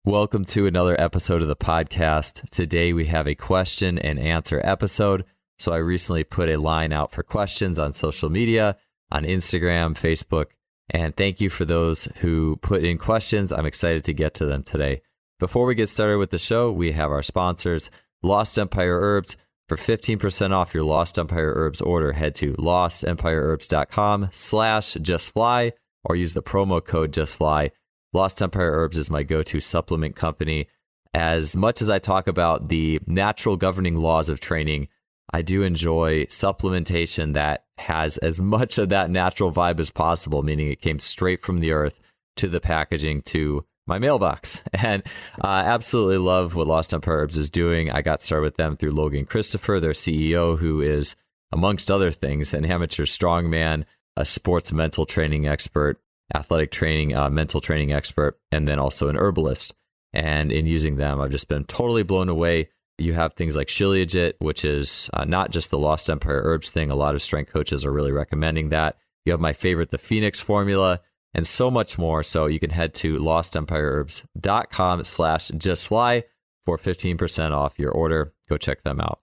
Welcome to another episode of the podcast. Today we have a question and answer episode. So I recently put a line out for questions on social media, on Instagram, Facebook, and thank you for those who put in questions. I'm excited to get to them today. Before we get started with the show, we have our sponsors, Lost Empire Herbs. For 15% off your Lost Empire Herbs order, head to lostempireherbs.com/justfly or use the promo code justfly. Lost Empire Herbs is my go-to supplement company. As much as I talk about the natural governing laws of training, I do enjoy supplementation that has as much of that natural vibe as possible, meaning it came straight from the earth to the packaging to my mailbox. And I absolutely love what Lost Empire Herbs is doing. I got started with them through Logan Christopher, their CEO, who is, amongst other things, an amateur strongman, a sports mental training expert, athletic training, mental training expert, and then also an herbalist. And in using them, I've just been totally blown away. You have things like Shilajit, which is not just the Lost Empire Herbs thing. A lot of strength coaches are really recommending that. You have my favorite, the Phoenix formula, and so much more. So you can head to lostempireherbs.com/justfly for 15% off your order. Go check them out.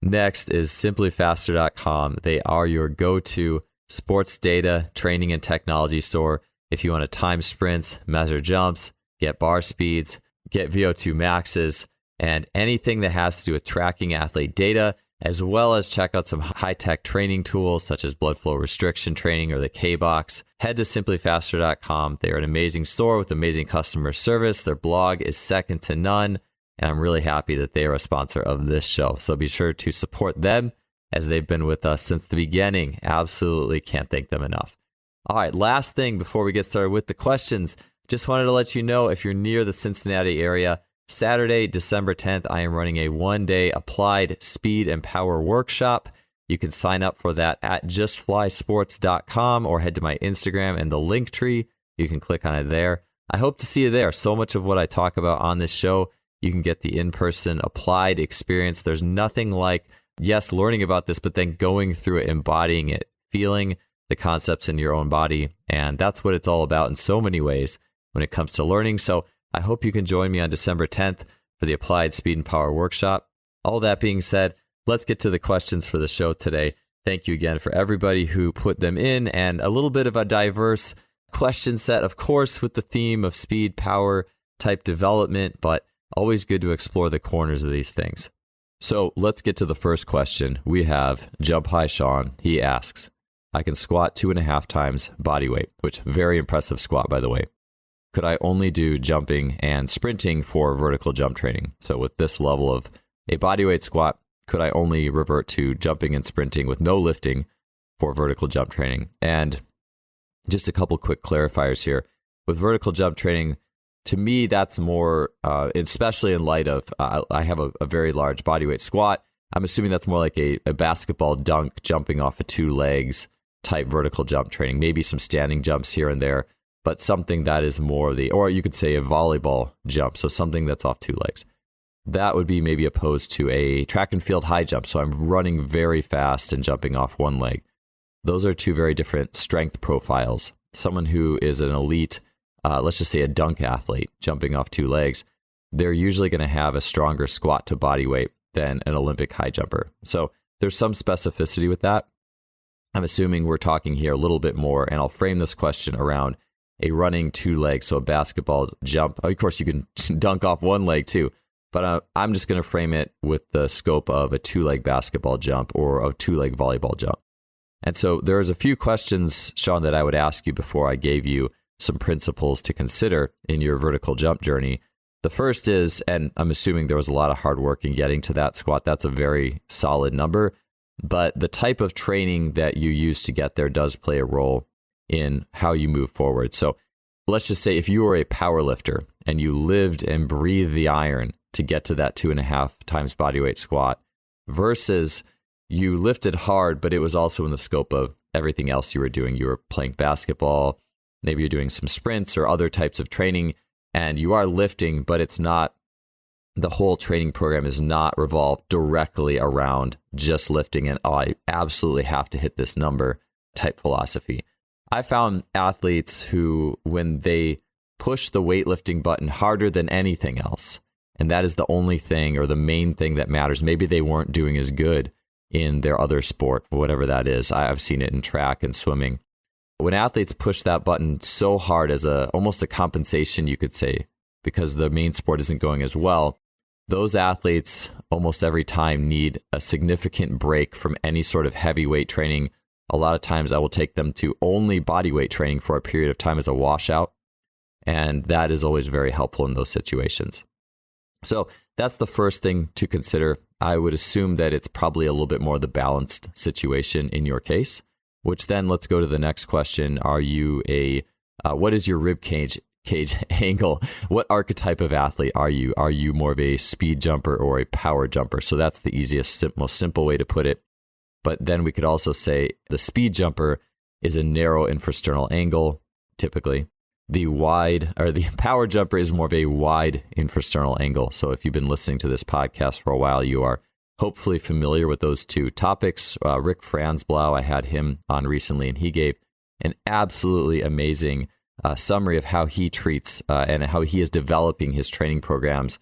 Next is SimpliFaster.com. They are your go-to sports data, training, and technology store. If you want to time sprints, measure jumps, get bar speeds, get VO2 maxes, and anything that has to do with tracking athlete data, as well as check out some high-tech training tools such as blood flow restriction training or the K-Box, head to SimpliFaster.com. They are an amazing store with amazing customer service. Their blog is second to none, and I'm really happy that they are a sponsor of this show. So be sure to support them, as they've been with us since the beginning. Absolutely can't thank them enough. All right, last thing before we get started with the questions, just wanted to let you know if you're near the Cincinnati area, Saturday, December 10th, I am running a one-day applied speed and power workshop. You can sign up for that at justflysports.com or head to my Instagram and the link tree. You can click on it there. I hope to see you there. So much of what I talk about on this show, you can get the in-person applied experience. There's nothing like, yes, learning about this, but then going through it, embodying it, feeling the concepts in your own body. And that's what it's all about in so many ways when it comes to learning. So I hope you can join me on December 10th for the Applied Speed and Power Workshop. All that being said, let's get to the questions for the show today. Thank you again for everybody who put them in, and a little bit of a diverse question set, of course, with the theme of speed, power type development, but always good to explore the corners of these things. So let's get to the first question. We have Jump High Sean. He asks, I can squat 2.5 times body weight, which very impressive squat, by the way. Could I only do jumping and sprinting for vertical jump training? So with this level of a body weight squat, could I only revert to jumping and sprinting with no lifting for vertical jump training? And just a couple quick clarifiers here. With vertical jump training, to me, that's more, especially in light of, I have a very large bodyweight squat. I'm assuming that's more like a basketball dunk, jumping off of 2 legs type vertical jump training, maybe some standing jumps here and there, but something that is more or you could say a volleyball jump, so something that's off 2 legs. That would be maybe opposed to a track and field high jump, so I'm running very fast and jumping off 1 leg. Those are 2 very different strength profiles. Someone who is an elite, let's just say a dunk athlete jumping off 2 legs, they're usually going to have a stronger squat to body weight than an Olympic high jumper. So there's some specificity with that. I'm assuming we're talking here a little bit more, and I'll frame this question around a running 2 legs, so a basketball jump. Of course, you can dunk off 1 leg too, but I'm just going to frame it with the scope of a 2-leg basketball jump or a 2-leg volleyball jump. And so there's a few questions, Sean, that I would ask you before I gave you some principles to consider in your vertical jump journey. The first is, and I'm assuming there was a lot of hard work in getting to that squat. That's a very solid number, but the type of training that you use to get there does play a role in how you move forward. So let's just say if you were a power lifter and you lived and breathed the iron to get to that 2.5 times bodyweight squat versus you lifted hard, but it was also in the scope of everything else you were doing. You were playing basketball, maybe you're doing some sprints or other types of training, and you are lifting, but it's not, the whole training program is not revolved directly around just lifting and, oh, I absolutely have to hit this number type philosophy. I found athletes who, when they push the weightlifting button harder than anything else. And that is the only thing or the main thing that matters. Maybe they weren't doing as good in their other sport, whatever that is. I've seen it in track and swimming. When athletes push that button so hard as almost a compensation, you could say, because the main sport isn't going as well, those athletes almost every time need a significant break from any sort of heavyweight training. A lot of times I will take them to only bodyweight training for a period of time as a washout. And that is always very helpful in those situations. So that's the first thing to consider. I would assume that it's probably a little bit more the balanced situation in your case, which then let's go to the next question. Are you what is your rib cage angle? What archetype of athlete are you? Are you more of a speed jumper or a power jumper? So that's the easiest, most simple way to put it. But then we could also say the speed jumper is a narrow infrasternal angle, typically. The power jumper is more of a wide infrasternal angle. So if you've been listening to this podcast for a while, you are hopefully familiar with those two topics. Rick Franzblau, I had him on recently, and he gave an absolutely amazing summary of how he treats and how he is developing his training programs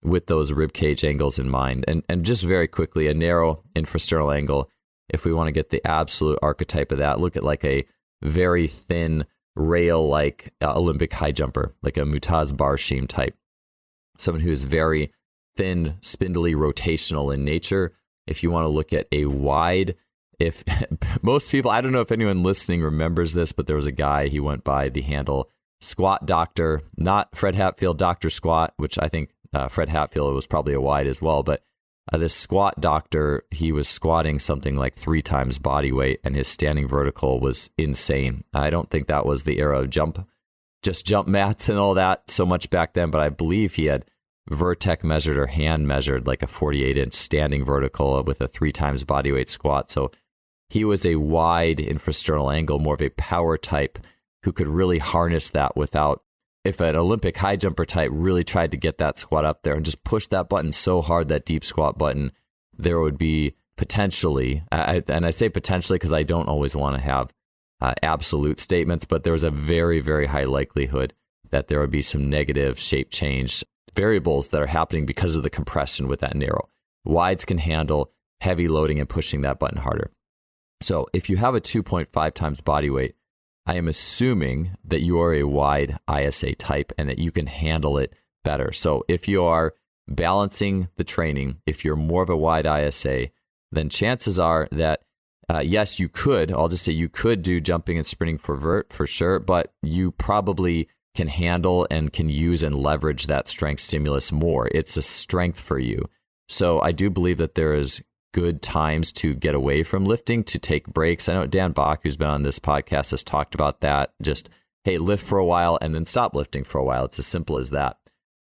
with those rib cage angles in mind. And just very quickly, a narrow infrasternal angle, if we want to get the absolute archetype of that, look at like a very thin rail like Olympic high jumper, like a Mutaz Barshim type. Someone who is very thin, spindly, rotational in nature. If you want to look at a wide, if most people, I don't know if anyone listening remembers this, but there was a guy, he went by the handle Squat Doctor, not Fred Hatfield, Dr. Squat, which I think Fred Hatfield was probably a wide as well, but this Squat Doctor, he was squatting something like 3 times body weight, and his standing vertical was insane. I don't think that was the era of jump mats and all that so much back then, but I believe he had Vertec measured or hand measured like a 48-inch standing vertical with a 3 times body weight squat. So he was a wide infrasternal angle, more of a power type who could really harness that without, if an Olympic high jumper type really tried to get that squat up there and just push that button so hard, that deep squat button, there would be potentially, and I say potentially because I don't always want to have absolute statements, but there was a very, very high likelihood that there would be some negative shape change variables that are happening because of the compression with that narrow. Wides can handle heavy loading and pushing that button harder. So if you have a 2.5 times body weight, I am assuming that you are a wide ISA type and that you can handle it better. So if you are balancing the training, if you're more of a wide ISA, then chances are that, yes, you could, I'll just say you could do jumping and sprinting for vert for sure, but you probably can handle and can use and leverage that strength stimulus more. It's a strength for you. So I do believe that there is good times to get away from lifting, to take breaks. I know Dan Bach, who's been on this podcast, has talked about that. Just, hey, lift for a while and then stop lifting for a while. It's as simple as that.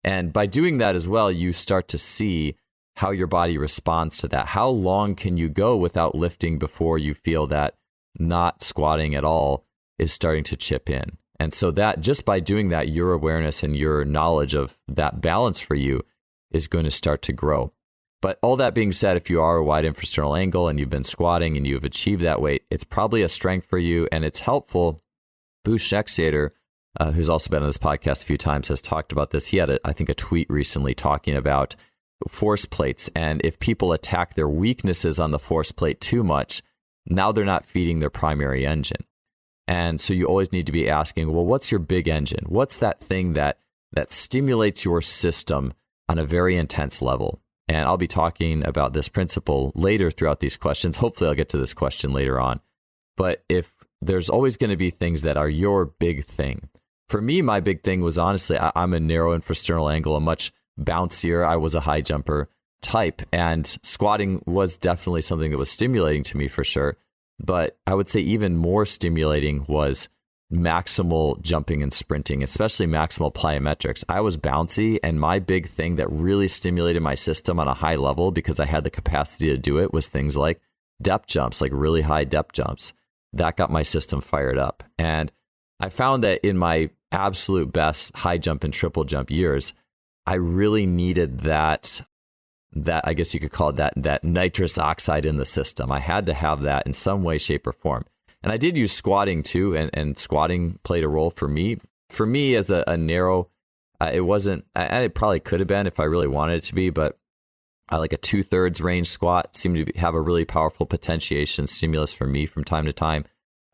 And by doing that as well, you start to see how your body responds to that. How long can you go without lifting before you feel that not squatting at all is starting to chip in? And so that just by doing that, your awareness and your knowledge of that balance for you is going to start to grow. But all that being said, if you are a wide infrasternal angle and you've been squatting and you've achieved that weight, it's probably a strength for you and it's helpful. Bruce Schexater, who's also been on this podcast a few times, has talked about this. He had, I think, a tweet recently talking about force plates. And if people attack their weaknesses on the force plate too much, now they're not feeding their primary engine. And so you always need to be asking, well, what's your big engine? What's that thing that stimulates your system on a very intense level? And I'll be talking about this principle later throughout these questions. Hopefully I'll get to this question later on. But if there's always going to be things that are your big thing. For me, my big thing was honestly, I'm a narrow infrasternal angle, a much bouncier. I was a high jumper type, and squatting was definitely something that was stimulating to me for sure. But I would say even more stimulating was maximal jumping and sprinting, especially maximal plyometrics. I was bouncy, and my big thing that really stimulated my system on a high level because I had the capacity to do it was things like depth jumps, like really high depth jumps. That got my system fired up. And I found that in my absolute best high jump and triple jump years, I really needed that I guess you could call it that nitrous oxide in the system. I had to have that in some way, shape, or form. And I did use squatting too, and squatting played a role for me. for me as a narrow, it wasn't, it probably could have been if I really wanted it to be, but like a 2/3 range squat seemed to have a really powerful potentiation stimulus for me from time to time.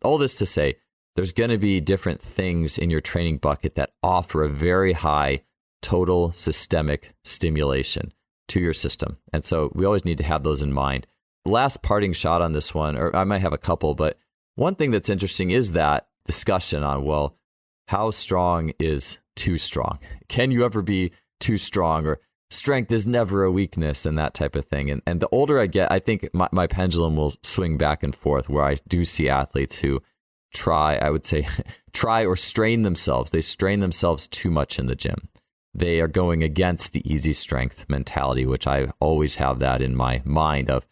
All this to say, there's going to be different things in your training bucket that offer a very high total systemic stimulation to your system. And so we always need to have those in mind. Last parting shot on this one, or I might have a couple, but one thing that's interesting is that discussion on, well, how strong is too strong? Can you ever be too strong? Or strength is never a weakness and that type of thing. And the older I get, I think my pendulum will swing back and forth where I do see athletes who try or strain themselves. They strain themselves too much in the gym. They are going against the easy strength mentality, which I always have that in my mind of,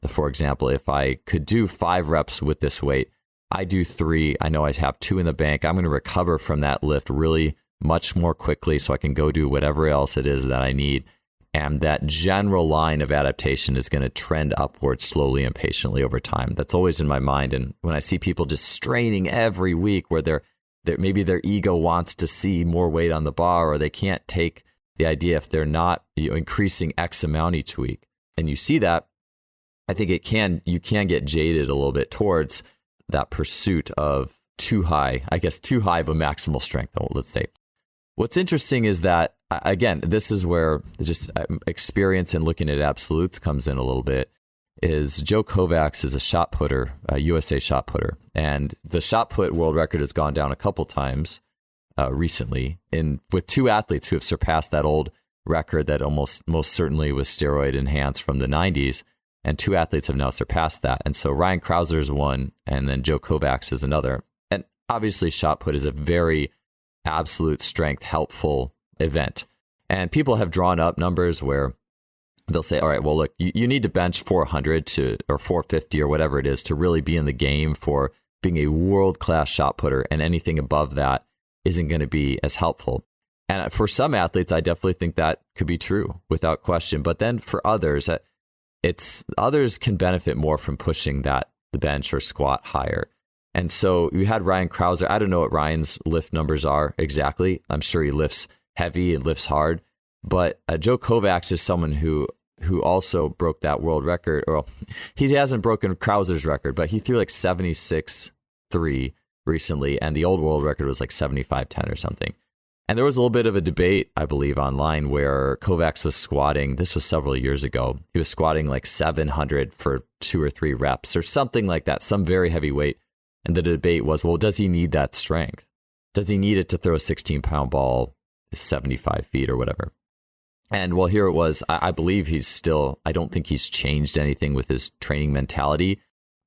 for example, if I could do 5 reps with this weight, I do 3. I know I have 2 in the bank. I'm going to recover from that lift really much more quickly so I can go do whatever else it is that I need. And that general line of adaptation is going to trend upwards slowly and patiently over time. That's always in my mind. And when I see people just straining every week where maybe their ego wants to see more weight on the bar, or they can't take the idea if they're not increasing X amount each week. And you see that, I think you can get jaded a little bit towards that pursuit of too high of a maximal strength, let's say. What's interesting is that, again, this is where just experience and looking at absolutes comes in a little bit, is Joe Kovacs is a shot putter, a USA shot putter. And the shot put world record has gone down a couple times recently with 2 athletes who have surpassed that old record that most certainly was steroid enhanced from the 90s. And 2 athletes have now surpassed that. And so Ryan Krauser is one, and then Joe Kovacs is another. And obviously shot put is a very absolute strength helpful event. And people have drawn up numbers where they'll say, all right, well, look, you need to bench 400 or 450 or whatever it is to really be in the game for being a world-class shot putter. And anything above that isn't going to be as helpful. And for some athletes, I definitely think that could be true without question. But then for others, others can benefit more from pushing the bench or squat higher. And so you had Ryan Krauser. I don't know what Ryan's lift numbers are exactly. I'm sure he lifts heavy and lifts hard. But Joe Kovacs is someone who also broke that world record. Well, he hasn't broken Krauser's record, but he threw like 76.3 recently, and the old world record was like 75.10 or something. And there was a little bit of a debate, I believe, online where Kovacs was squatting. This was several years ago. He was squatting like 700 for 2 or 3 reps or something like that, some very heavy weight. And the debate was, well, does he need that strength? Does he need it to throw a 16-pound ball 75 feet or whatever? And well, here it was. I believe I don't think he's changed anything with his training mentality.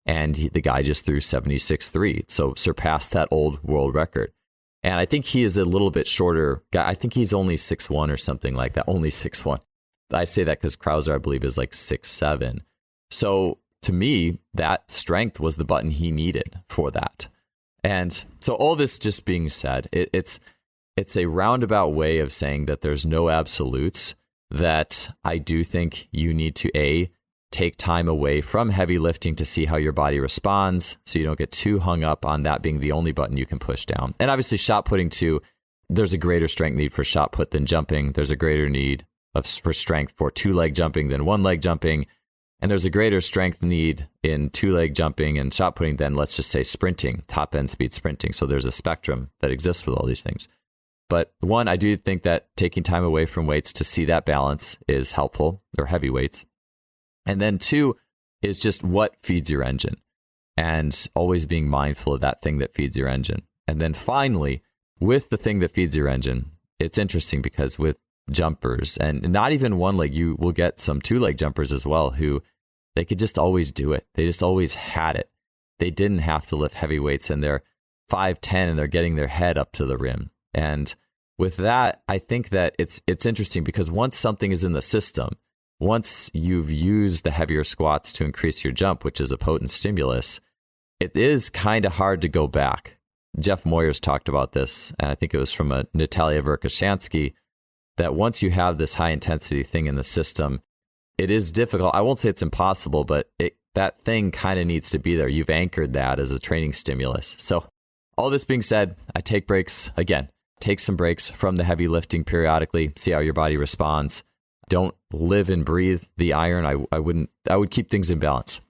And the guy just threw 76.3, so surpassed that old world record. And I think he is a little bit shorter guy. I think he's only 6'1" or something like that, only 6'1". I say that because Krauser, I believe, is like 6'7". So to me, that strength was the button he needed for that. And so all this just being said, it's a roundabout way of saying that there's no absolutes, that I do think you need to take time away from heavy lifting to see how your body responds so you don't get too hung up on that being the only button you can push down. And obviously shot putting too, there's a greater strength need for shot put than jumping. There's a greater need for strength for 2-leg jumping than 1-leg jumping. And there's a greater strength need in 2-leg jumping and shot putting than, let's just say, sprinting, top end speed sprinting. So there's a spectrum that exists with all these things. But one, I do think that taking time away from weights to see that balance is helpful, or heavy weights. And then 2 is just what feeds your engine, and always being mindful of that thing that feeds your engine. And then finally, with the thing that feeds your engine, it's interesting because with jumpers, and not even 1-leg, you will get some 2-leg jumpers as well who they could just always do it. They just always had it. They didn't have to lift heavy weights, and they're 5'10" and they're getting their head up to the rim. And with that, I think that it's interesting because once something is in the system, once you've used the heavier squats to increase your jump, which is a potent stimulus, it is kind of hard to go back. Jeff Moyers talked about this, and I think it was from a Natalia Verkhoshansky, that once you have this high intensity thing in the system, it is difficult. I won't say it's impossible, but that thing kind of needs to be there. You've anchored that as a training stimulus. So all this being said, I take breaks again Take some breaks from the heavy lifting periodically. See how your body responds. Don't live and breathe the iron. I would keep things in balance.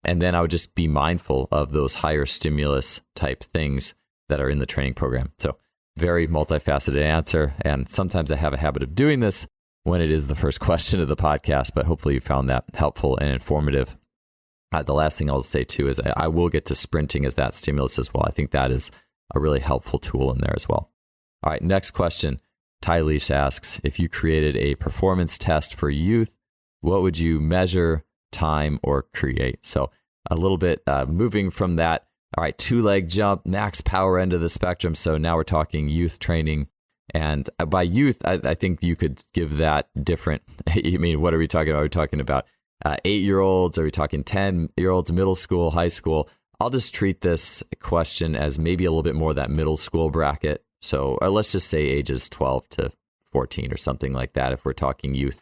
And then I would just be mindful of those higher stimulus type things that are in the training program. So very multifaceted answer. And sometimes I have a habit of doing this when it is the first question of the podcast, but hopefully you found that helpful and informative. The last thing I'll say too is I will get to sprinting as that stimulus as well. I think that is a really helpful tool in there as well. All right, next question. Ty Leash asks, if you created a performance test for youth, what would you measure, time, or create? So a little bit moving from that. All right, 2-leg jump, max power end of the spectrum. So now we're talking youth training. And by youth, I think you could give that different. I mean, what are we talking about? Are we talking about 8-year-olds? Are we talking 10-year-olds, middle school, high school? I'll just treat this question as maybe a little bit more that middle school bracket. So let's just say ages 12 to 14 or something like that if we're talking youth.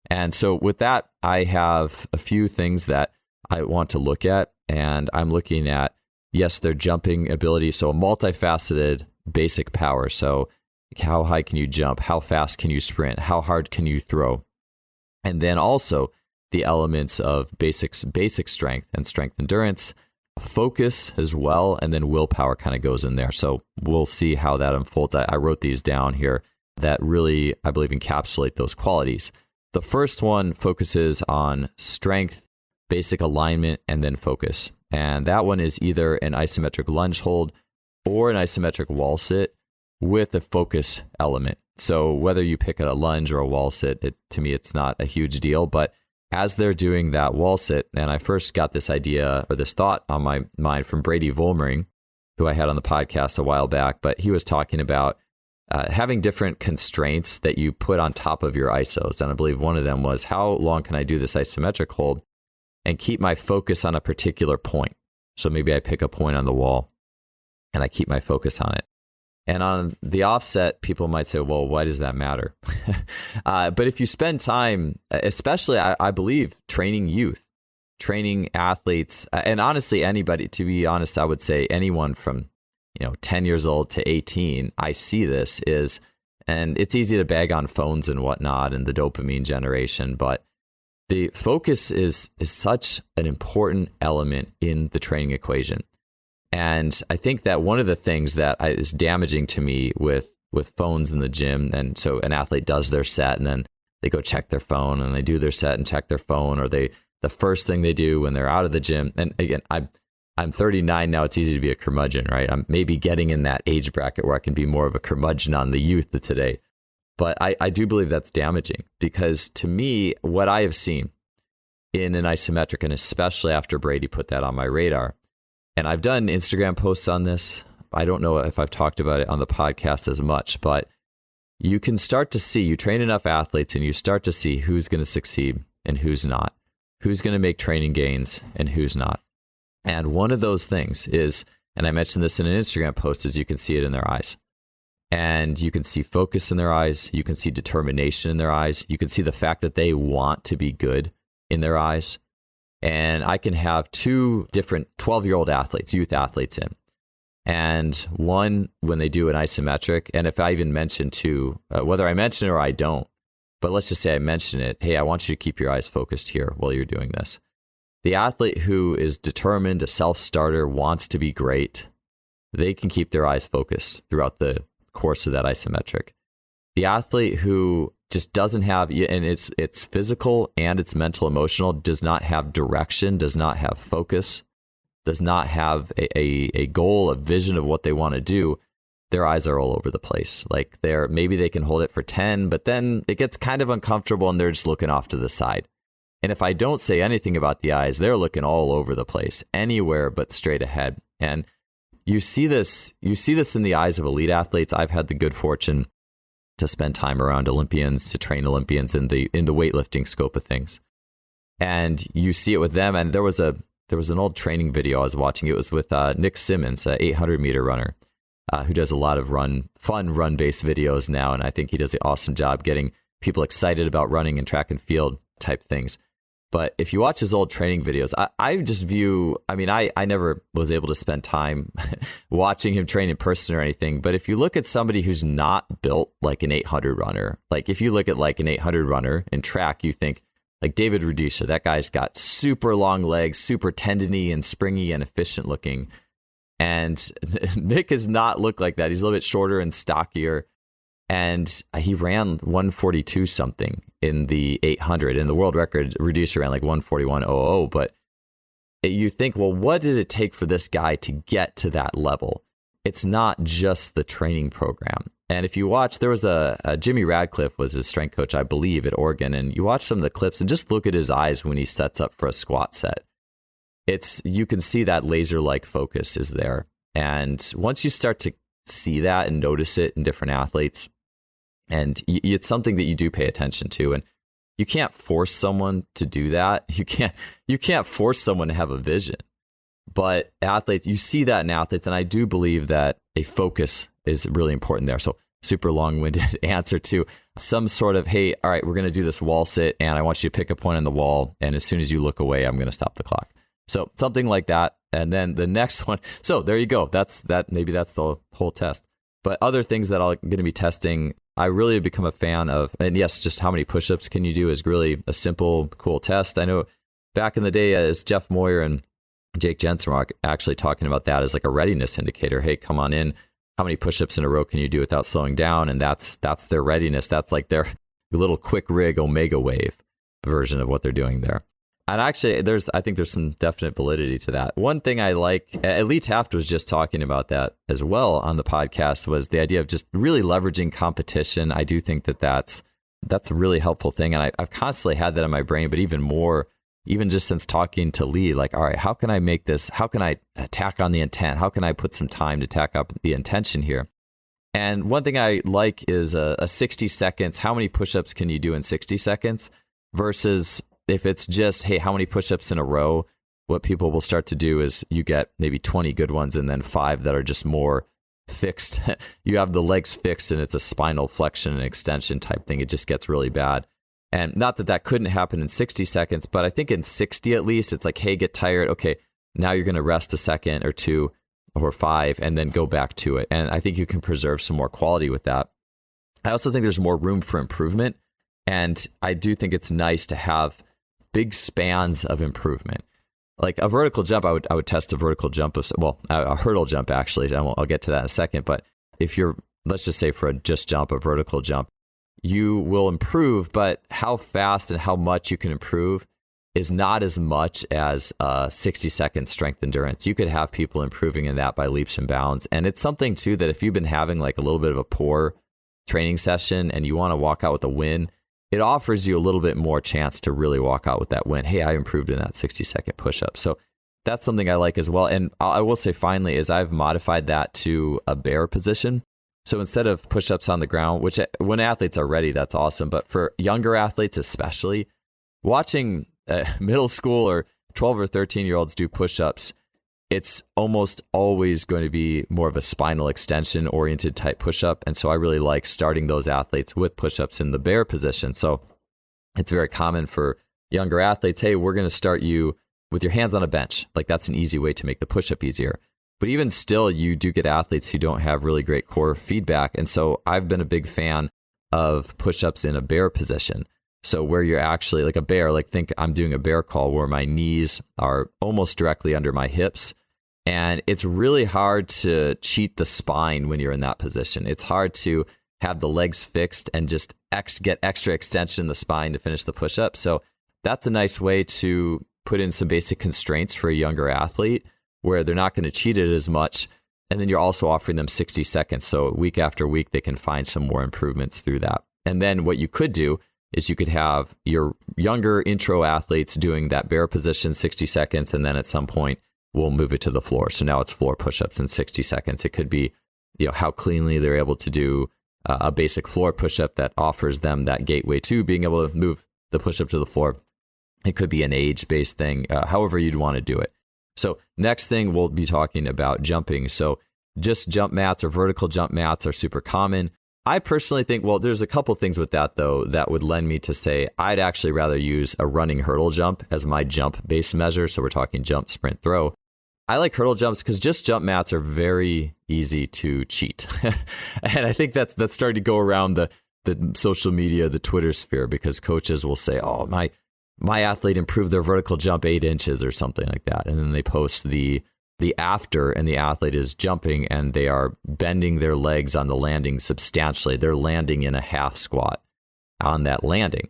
And so with that, I have a few things that I want to look at. And I'm looking at, yes, their jumping ability. So a multifaceted basic power. So how high can you jump? How fast can you sprint? How hard can you throw? And then also the elements of basic strength and strength endurance, focus as well, and then willpower kind of goes in there. So we'll see how that unfolds. I wrote these down here that really, I believe, encapsulate those qualities. The first one focuses on strength, basic alignment, and then focus. And that one is either an isometric lunge hold or an isometric wall sit with a focus element. So whether you pick a lunge or a wall sit, to me, it's not a huge deal. But as they're doing that wall sit, and I first got this idea or this thought on my mind from Brady Volmering, who I had on the podcast a while back, but he was talking about having different constraints that you put on top of your isos. And I believe one of them was, how long can I do this isometric hold and keep my focus on a particular point? So maybe I pick a point on the wall and I keep my focus on it. And on the offset, people might say, well, why does that matter? But if you spend time, especially, I believe, training youth, training athletes, and honestly, anybody, to be honest, I would say anyone from 10 years old to 18, I see this is, and it's easy to bag on phones and whatnot and the dopamine generation, but the focus is such an important element in the training equation. And I think that one of the things that is damaging to me with phones in the gym, and so an athlete does their set and then they go check their phone and they do their set and check their phone, or the first thing they do when they're out of the gym. And again, I'm 39 now. It's easy to be a curmudgeon, right? I'm maybe getting in that age bracket where I can be more of a curmudgeon on the youth of today. But I do believe that's damaging, because to me, what I have seen in an isometric, and especially after Brady put that on my radar, and I've done Instagram posts on this. I don't know if I've talked about it on the podcast as much, but you can start to see, you train enough athletes and you start to see who's going to succeed and who's not, who's going to make training gains and who's not. And one of those things is, and I mentioned this in an Instagram post, is you can see it in their eyes. And you can see focus in their eyes. You can see determination in their eyes. You can see the fact that they want to be good in their eyes. And I can have two different 12-year-old athletes, youth athletes in. And one, when they do an isometric, and if I even mention to, whether I mention it or I don't, but let's just say I mention it, hey, I want you to keep your eyes focused here while you're doing this. The athlete who is determined, a self-starter, wants to be great, they can keep their eyes focused throughout the course of that isometric. The athlete who just doesn't have, and it's physical and it's mental, emotional, does not have direction, does not have focus, does not have a goal, a vision of what they want to do, their eyes are all over the place. Like maybe they can hold it for 10, but then it gets kind of uncomfortable and they're just looking off to the side. And if I don't say anything about the eyes, they're looking all over the place, anywhere but straight ahead. And you see this in the eyes of elite athletes. I've had the good fortune to spend time around Olympians, to train Olympians in the weightlifting scope of things. And you see it with them. And there was an old training video I was watching. It was with Nick Simmons, an 800-meter runner, who does a lot of fun run-based videos now. And I think he does an awesome job getting people excited about running and track and field type things. But if you watch his old training videos, I just view, I mean, I never was able to spend time watching him train in person or anything. But if you look at somebody who's not built like an 800 runner, like if you look at like an 800 runner in track, you think like David Rudisha, that guy's got super long legs, super tendony and springy and efficient looking. And Nick does not look like that. He's a little bit shorter and stockier. And he ran 142 something in the 800, and the world record Rudisha ran like 141.00. But you think, well, what did it take for this guy to get to that level? It's not just the training program. And if you watch, there was a Jimmy Radcliffe was his strength coach, I believe, at Oregon. And you watch some of the clips and just look at his eyes when he sets up for a squat set. You can see that laser-like focus is there. And once you start to see that and notice it in different athletes, and it's something that you do pay attention to, and you can't force someone to do that. You can't force someone to have a vision. But athletes, you see that in athletes, and I do believe that a focus is really important there. So super long-winded answer to some sort of, hey, all right, we're going to do this wall sit, and I want you to pick a point on the wall, and as soon as you look away, I'm going to stop the clock. So something like that. And then the next one. So there you go. Maybe that's the whole test. But other things that I'm going to be testing, I really have become a fan of, and yes, just how many push-ups can you do is really a simple, cool test. I know back in the day, as Jeff Moyer and Jake Jensen were actually talking about that as like a readiness indicator. Hey, come on in. How many push-ups in a row can you do without slowing down? And that's their readiness. That's like their little quick rig Omega wave version of what they're doing there. And actually, I think there's some definite validity to that. One thing I like, Elite Taft was just talking about that as well on the podcast, was the idea of just really leveraging competition. I do think that's a really helpful thing. And I've constantly had that in my brain, but even more, even just since talking to Lee, like, all right, how can I make this, how can I tack on the intent? How can I put some time to tack up the intention here? And one thing I like is a 60 seconds. How many push-ups can you do in 60 seconds versus if it's just, hey, how many push-ups in a row? What people will start to do is you get maybe 20 good ones and then 5 that are just more fixed. You have the legs fixed and it's a spinal flexion and extension type thing. It just gets really bad. And not that couldn't happen in 60 seconds, but I think in 60 at least, it's like, hey, get tired. Okay, now you're going to rest a second or 2 or 5 and then go back to it. And I think you can preserve some more quality with that. I also think there's more room for improvement. And I do think it's nice to have big spans of improvement. Like a vertical jump, I would test a vertical jump a hurdle jump actually. I'll get to that in a second. But if let's just say for a vertical jump, you will improve, but how fast and how much you can improve is not as much as 60-second strength endurance. You could have people improving in that by leaps and bounds. And it's something too that if you've been having like a little bit of a poor training session and you want to walk out with a win, it offers you a little bit more chance to really walk out with that win. Hey, I improved in that 60-second push-up. So that's something I like as well. And I will say finally is I've modified that to a bear position. So instead of push-ups on the ground, which when athletes are ready, that's awesome. But for younger athletes especially, watching middle school or 12 or 13-year-olds do push-ups, it's almost always going to be more of a spinal extension oriented type push-up. And so I really like starting those athletes with push-ups in the bear position. So it's very common for younger athletes, hey, we're going to start you with your hands on a bench. Like that's an easy way to make the push-up easier. But even still, you do get athletes who don't have really great core feedback. And so I've been a big fan of push-ups in a bear position. So where you're actually like a bear, like think I'm doing a bear crawl where my knees are almost directly under my hips. And it's really hard to cheat the spine when you're in that position. It's hard to have the legs fixed and just get extra extension in the spine to finish the push-up. So that's a nice way to put in some basic constraints for a younger athlete where they're not going to cheat it as much. And then you're also offering them 60 seconds. So week after week, they can find some more improvements through that. And then what you could do is you could have your younger intro athletes doing that bear position 60 seconds. And then at some point, we'll move it to the floor. So now it's floor push-ups in 60 seconds. It could be, how cleanly they're able to do a basic floor push-up that offers them that gateway to being able to move the push-up to the floor. It could be an age-based thing, however you'd want to do it. So next thing, we'll be talking about jumping. So just jump mats or vertical jump mats are super common. I personally think, well, there's a couple things with that, though, that would lend me to say I'd actually rather use a running hurdle jump as my jump-based measure. So we're talking jump, sprint, throw. I like hurdle jumps because just jump mats are very easy to cheat. And I think that's starting to go around the social media, the Twitter sphere, because coaches will say, oh, my athlete improved their vertical jump 8 inches or something like that. And then they post the after, and the athlete is jumping and they are bending their legs on the landing substantially. They're landing in a half squat on that landing.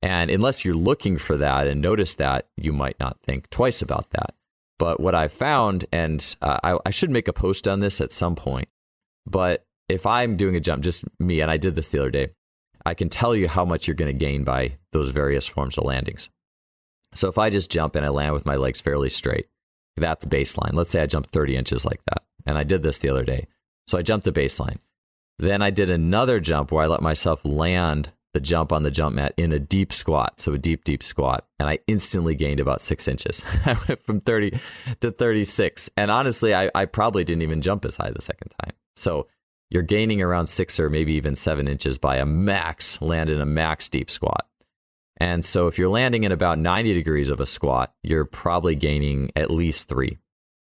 And unless you're looking for that and notice that, you might not think twice about that. But what I found, and I should make a post on this at some point, but if I'm doing a jump, just me, and I did this the other day, I can tell you how much you're going to gain by those various forms of landings. So if I just jump and I land with my legs fairly straight, that's baseline. Let's say I jumped 30 inches like that. And I did this the other day. So I jumped to baseline. Then I did another jump where I let myself land the jump on the jump mat in a deep squat. So a deep, deep squat. And I instantly gained about 6 inches. I went from 30 to 36. And honestly, I probably didn't even jump as high the second time. So you're gaining around 6 or maybe even 7 inches by a max, land in a max deep squat. And so if you're landing in about 90 degrees of a squat, you're probably gaining at least 3.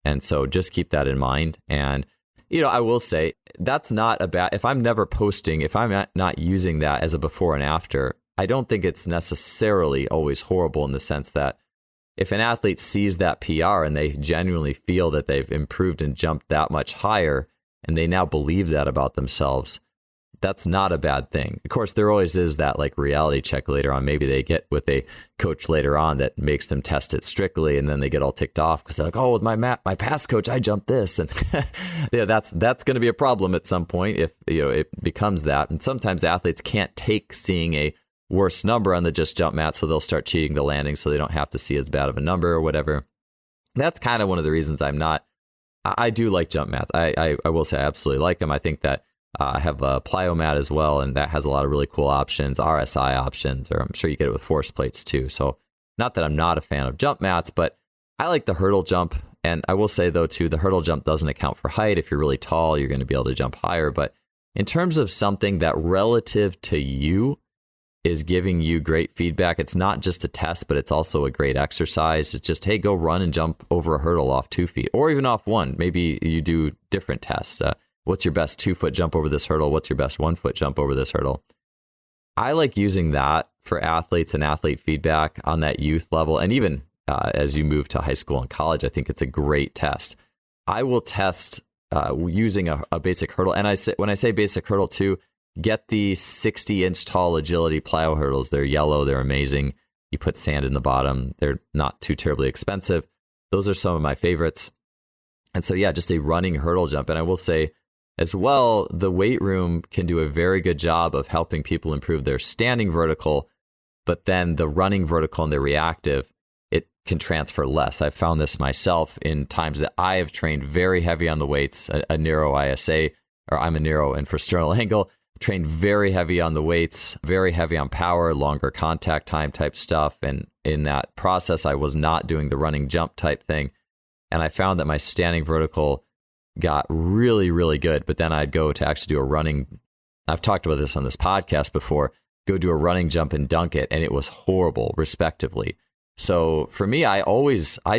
And so just keep that in mind. And I will say that's not a bad, if I'm never posting, if I'm not using that as a before and after, I don't think it's necessarily always horrible in the sense that if an athlete sees that PR and they genuinely feel that they've improved and jumped that much higher, and they now believe that about themselves, that's not a bad thing. Of course, there always is that like reality check later on. Maybe they get with a coach later on that makes them test it strictly, and then they get all ticked off because they're like, "Oh, with my past coach, I jumped this," and yeah, that's going to be a problem at some point if it becomes that. And sometimes athletes can't take seeing a worse number on the just jump mat, so they'll start cheating the landing so they don't have to see as bad of a number or whatever. That's kind of one of the reasons I'm not. I do like jump mats. I will say I absolutely like them. I think that. I have a plyomat as well, and that has a lot of really cool options, RSI options, or I'm sure you get it with force plates too. So not that I'm not a fan of jump mats, but I like the hurdle jump. And I will say, though, too, the hurdle jump doesn't account for height. If you're really tall, you're going to be able to jump higher. But in terms of something that relative to you is giving you great feedback, it's not just a test, but it's also a great exercise. It's just, hey, go run and jump over a hurdle off 2 feet or even off 1. Maybe you do different tests. What's your best 2-foot jump over this hurdle? What's your best 1-foot jump over this hurdle? I like using that for athletes and athlete feedback on that youth level. And even as you move to high school and college, I think it's a great test. I will test using a basic hurdle. And when I say basic hurdle too, get the 60-inch tall agility plyo hurdles. They're yellow. They're amazing. You put sand in the bottom. They're not too terribly expensive. Those are some of my favorites. And so, yeah, just a running hurdle jump. And I will say, as well, the weight room can do a very good job of helping people improve their standing vertical, but then the running vertical and the reactive, it can transfer less. I've found this myself in times that I have trained very heavy on the weights, a narrow ISA, or I'm a narrow and for sternal angle, trained very heavy on the weights, very heavy on power, longer contact time type stuff. And in that process, I was not doing the running jump type thing. And I found that my standing vertical got really, really good. But then I'd go to actually do a running. I've talked about this on this podcast before. Go do a running jump and dunk it. And it was horrible, respectively. So for me, I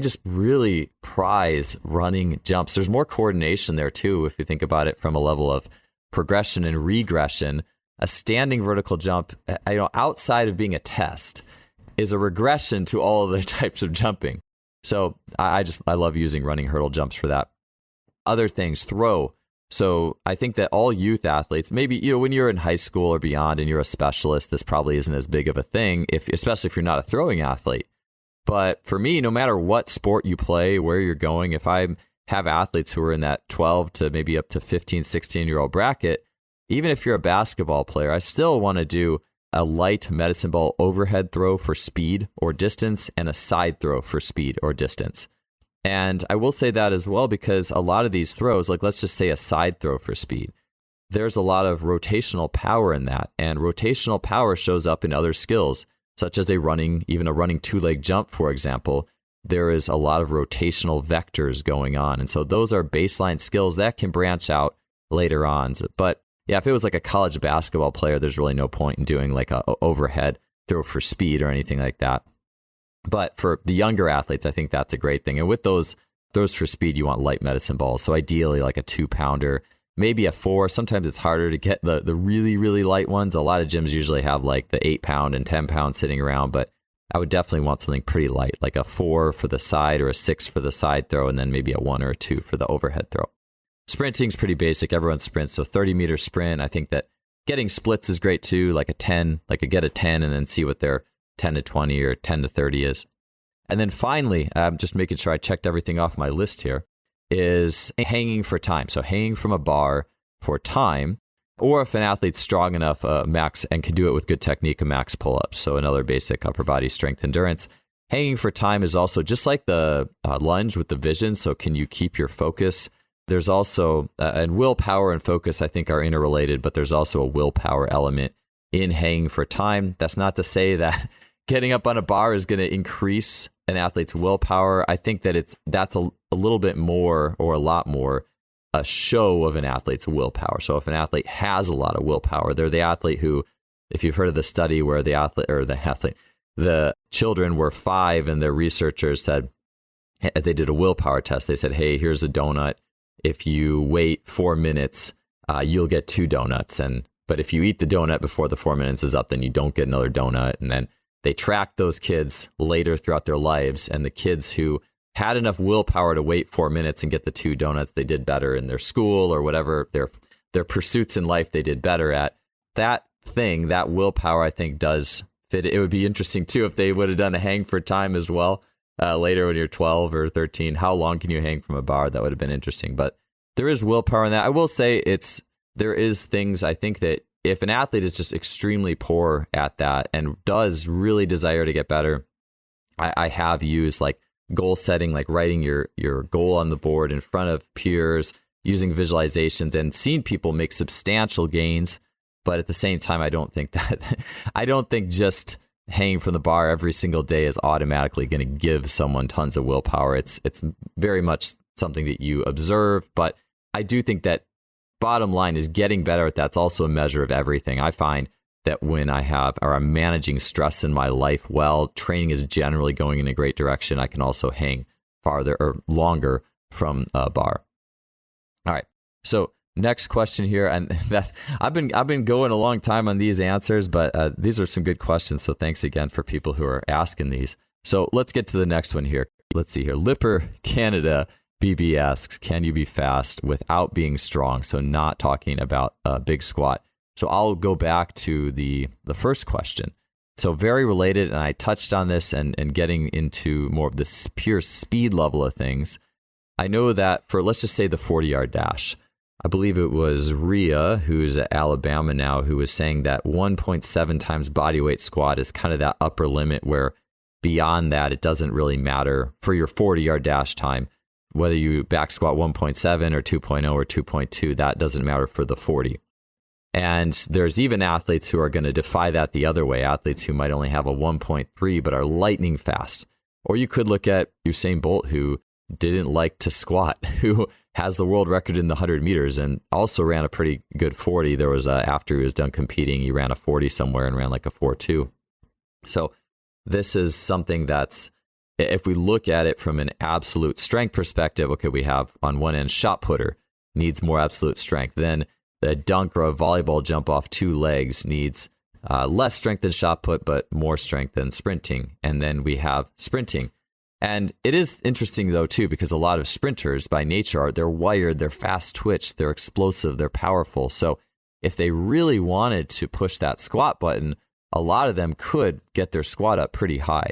just really prize running jumps. There's more coordination there too. If you think about it from a level of progression and regression, a standing vertical jump, outside of being a test, is a regression to all other types of jumping. So I love using running hurdle jumps for that. Other things, throw. So I think that all youth athletes, maybe, when you're in high school or beyond and you're a specialist, this probably isn't as big of a thing, especially if you're not a throwing athlete. But for me, no matter what sport you play, where you're going, if I have athletes who are in that 12 to maybe up to 15, 16-year-old bracket, even if you're a basketball player, I still want to do a light medicine ball overhead throw for speed or distance and a side throw for speed or distance. And I will say that as well, because a lot of these throws, like let's just say a side throw for speed, there's a lot of rotational power in that. And rotational power shows up in other skills, such as even a running 2-leg jump, for example. There is a lot of rotational vectors going on. And so those are baseline skills that can branch out later on. But Yeah, if it was like a college basketball player, there's really no point in doing like a overhead throw for speed or anything like that. But for the younger athletes, I think that's a great thing. And with those throws for speed, you want light medicine balls. So ideally like a 2-pounder, maybe a 4. Sometimes it's harder to get the really, really light ones. A lot of gyms usually have like the 8-pound and 10-pound sitting around, but I would definitely want something pretty light, like a 4 for the side or a 6 for the side throw, and then maybe a 1 or a 2 for the overhead throw. Sprinting's pretty basic. Everyone sprints. So 30-meter sprint. I think that getting splits is great too, like a 10, like a get a 10 and then see what their 10 to 20 or 10 to 30 is. And then finally, I'm just making sure I checked everything off my list here, is hanging for time. So hanging from a bar for time, or if an athlete's strong enough, max, and can do it with good technique, a max pull-ups. So another basic upper body strength endurance. Hanging for time is also just like the lunge with the vision. So can you keep your focus? There's also, and willpower and focus, I think, are interrelated, but there's also a willpower element in hanging for time. That's not to say that getting up on a bar is going to increase an athlete's willpower. I think that that's a little bit more, or a lot more, a show of an athlete's willpower. So if an athlete has a lot of willpower, they're the athlete who, if you've heard of the study where the children were 5 and their researchers said, they did a willpower test. They said, hey, here's a donut. If you wait 4 minutes, you'll get 2 donuts. But if you eat the donut before the 4 minutes is up, then you don't get another donut. And then they tracked those kids later throughout their lives, and the kids who had enough willpower to wait 4 minutes and get the 2 donuts, they did better in their school or whatever their pursuits in life they did better at. That willpower, I think, does fit. It would be interesting too if they would have done a hang for time as well later when you're 12 or 13. How long can you hang from a bar? That would have been interesting. But there is willpower in that. I will say there is things, I think, that if an athlete is just extremely poor at that and does really desire to get better, I have used like goal setting, like writing your goal on the board in front of peers, using visualizations, and seeing people make substantial gains. But at the same time, I don't think just hanging from the bar every single day is automatically going to give someone tons of willpower. It's very much something that you observe, but I do think that bottom line is getting better at that's also a measure of everything. I find that when I'm managing stress in my life well, training is generally going in a great direction. I can also hang farther or longer from a bar. All right. So next question here, and I've been going a long time on these answers, but these are some good questions. So thanks again for people who are asking these. So let's get to the next one here. Let's see here. Lipper Canada BB asks, can you be fast without being strong? So not talking about a big squat. So I'll go back to the first question. So very related, and I touched on this and getting into more of the pure speed level of things. I know that for, let's just say, the 40-yard dash, I believe it was Rhea, who's at Alabama now, who was saying that 1.7 times body weight squat is kind of that upper limit where beyond that, it doesn't really matter for your 40-yard dash time. Whether you back squat 1.7 or 2.0 or 2.2, that doesn't matter for the 40. And there's even athletes who are going to defy that the other way, athletes who might only have a 1.3 but are lightning fast. Or you could look at Usain Bolt, who didn't like to squat, who has the world record in the 100 meters and also ran a pretty good 40. There was after he was done competing, he ran a 40 somewhere and ran like a 4.2. So this is something that's, if we look at it from an absolute strength perspective, okay, we have on one end shot putter needs more absolute strength. Then the dunk or a volleyball jump off 2 legs needs less strength than shot put, but more strength than sprinting. And then we have sprinting. And it is interesting though too, because a lot of sprinters by nature they're wired, they're fast twitch, they're explosive, they're powerful. So if they really wanted to push that squat button, a lot of them could get their squat up pretty high.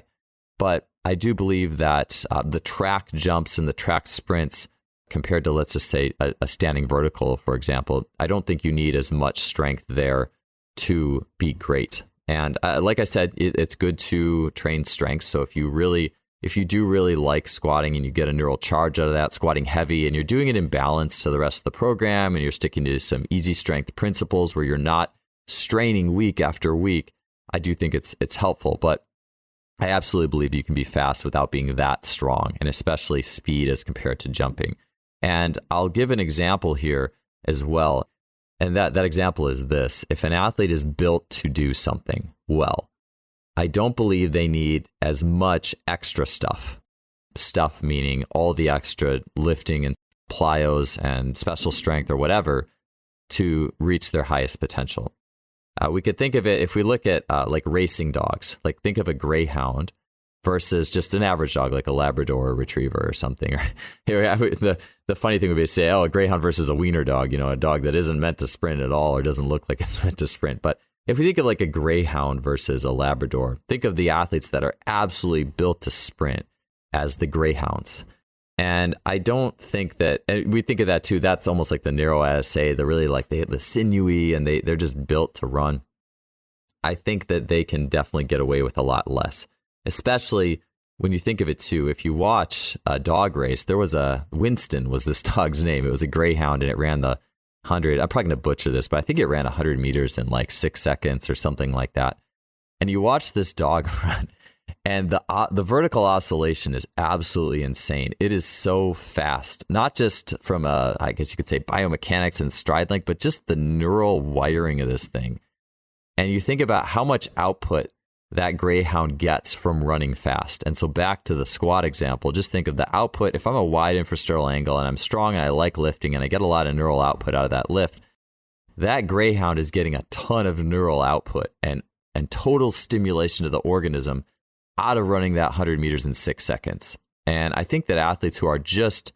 But I do believe that the track jumps and the track sprints compared to, let's just say, a standing vertical, for example, I don't think you need as much strength there to be great. And like I said, it's good to train strength. So if you do really like squatting and you get a neural charge out of that, squatting heavy, and you're doing it in balance to the rest of the program, and you're sticking to some easy strength principles where you're not straining week after week, I do think it's helpful. But I absolutely believe you can be fast without being that strong, and especially speed as compared to jumping. And I'll give an example here as well. And that example is this. If an athlete is built to do something well, I don't believe they need as much extra stuff. Stuff meaning all the extra lifting and plyos and special strength or whatever to reach their highest potential. We could think of it, if we look at like racing dogs, like think of a greyhound versus just an average dog, like a Labrador or Retriever or something. The funny thing would be to say, oh, a greyhound versus a wiener dog, a dog that isn't meant to sprint at all or doesn't look like it's meant to sprint. But if we think of like a greyhound versus a Labrador, think of the athletes that are absolutely built to sprint as the greyhounds. And I don't think that, and we think of that too, that's almost like the narrow ASA, they're really like the sinewy and they're just built to run. I think that they can definitely get away with a lot less, especially when you think of it too. If you watch a dog race, there was Winston was this dog's name. It was a greyhound and it ran the 100, I'm probably going to butcher this, but I think it ran 100 meters in like 6 seconds or something like that. And you watch this dog run. And the vertical oscillation is absolutely insane. It is so fast, not just from I guess you could say biomechanics and stride length, but just the neural wiring of this thing. And you think about how much output that greyhound gets from running fast. And so back to the squat example, just think of the output. If I'm a wide infrasternal angle and I'm strong and I like lifting and I get a lot of neural output out of that lift, that greyhound is getting a ton of neural output and total stimulation of the organism out of running that 100 meters in 6 seconds. And I think that athletes who are just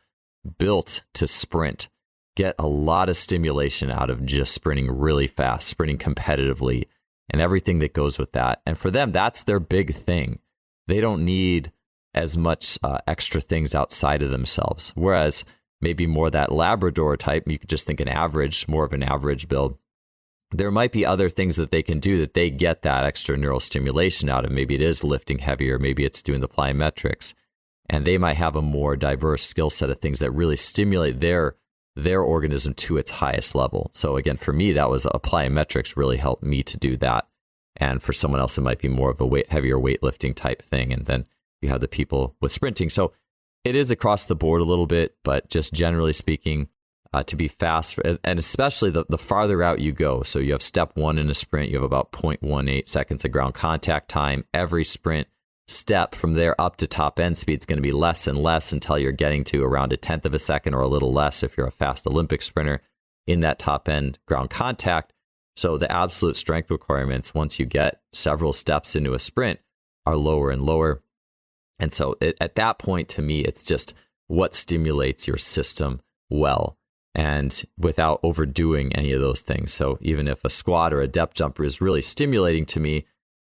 built to sprint get a lot of stimulation out of just sprinting really fast, sprinting competitively, and everything that goes with that. And for them, that's their big thing. They don't need as much extra things outside of themselves. Whereas maybe more that Labrador type, you could just think more of an average build. There might be other things that they can do that they get that extra neural stimulation out of. Maybe it is lifting heavier, maybe it's doing the plyometrics, and they might have a more diverse skill set of things that really stimulate their organism to its highest level. So again, for me, that was plyometrics really helped me to do that. And for someone else, it might be more of a heavier weightlifting type thing. And then you have the people with sprinting. So it is across the board a little bit, but just generally speaking, to be fast, and especially the farther out you go. So you have step 1 in a sprint, you have about 0.18 seconds of ground contact time. Every sprint step from there up to top end speed is going to be less and less until you're getting to around 1/10 of a second or a little less if you're a fast Olympic sprinter in that top end ground contact. So the absolute strength requirements, once you get several steps into a sprint, are lower and lower. And so at that point, to me, it's just what stimulates your system well, and without overdoing any of those things. So even if a squat or a depth jumper is really stimulating to me,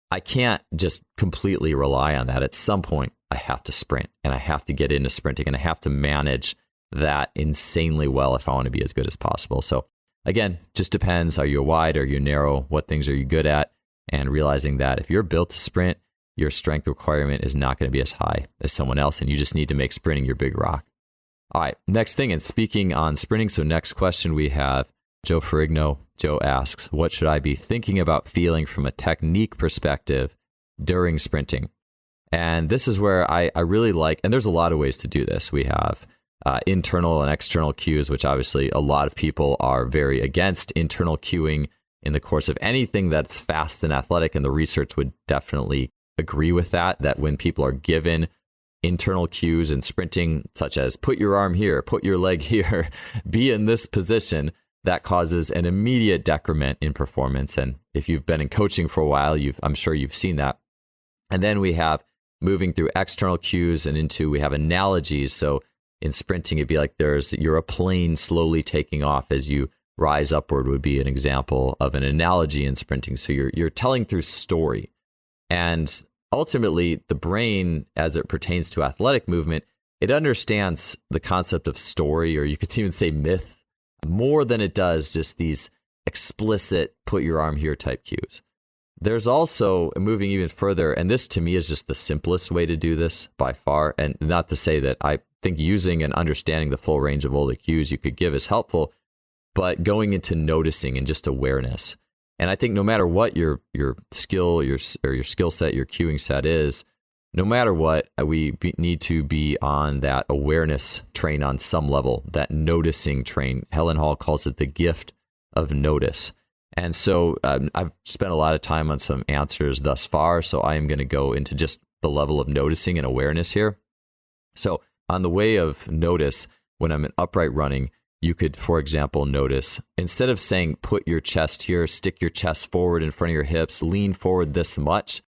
I can't just completely rely on that. At some point, I have to sprint and I have to get into sprinting and I have to manage that insanely well if I want to be as good as possible. So again, just depends. Are you wide? Are you narrow? What things are you good at? And realizing that if you're built to sprint, your strength requirement is not going to be as high as someone else, and you just need to make sprinting your big rock. All right, next thing, and speaking on sprinting, so next question we have Joe Ferrigno. Joe asks, what should I be thinking about feeling from a technique perspective during sprinting? And this is where I really like, and there's a lot of ways to do this. We have internal and external cues, which obviously a lot of people are very against internal cueing in the course of anything that's fast and athletic, and the research would definitely agree with that when people are given internal cues in sprinting, such as put your arm here, put your leg here, be in this position, that causes an immediate decrement in performance. And if you've been in coaching for a while, I'm sure you've seen that. And then we have moving through external cues and we have analogies. So in sprinting, it'd be like you're a plane slowly taking off as you rise upward would be an example of an analogy in sprinting. So you're telling through story. And ultimately, the brain, as it pertains to athletic movement, it understands the concept of story, or you could even say myth, more than it does just these explicit put your arm here type cues. There's also, moving even further, and this to me is just the simplest way to do this by far, and not to say that I think using and understanding the full range of all the cues you could give is helpful, but going into noticing and just awareness. And I think no matter what your skill, your skill set, your cueing set is, no matter what, we need to be on that awareness train on some level, that noticing train. Helen Hall calls it the gift of notice. And so I've spent a lot of time on some answers thus far, so I am going to go into just the level of noticing and awareness here. So on the way of notice, when I'm in upright running, you could, for example, notice, instead of saying, put your chest here, stick your chest forward in front of your hips, lean forward this much,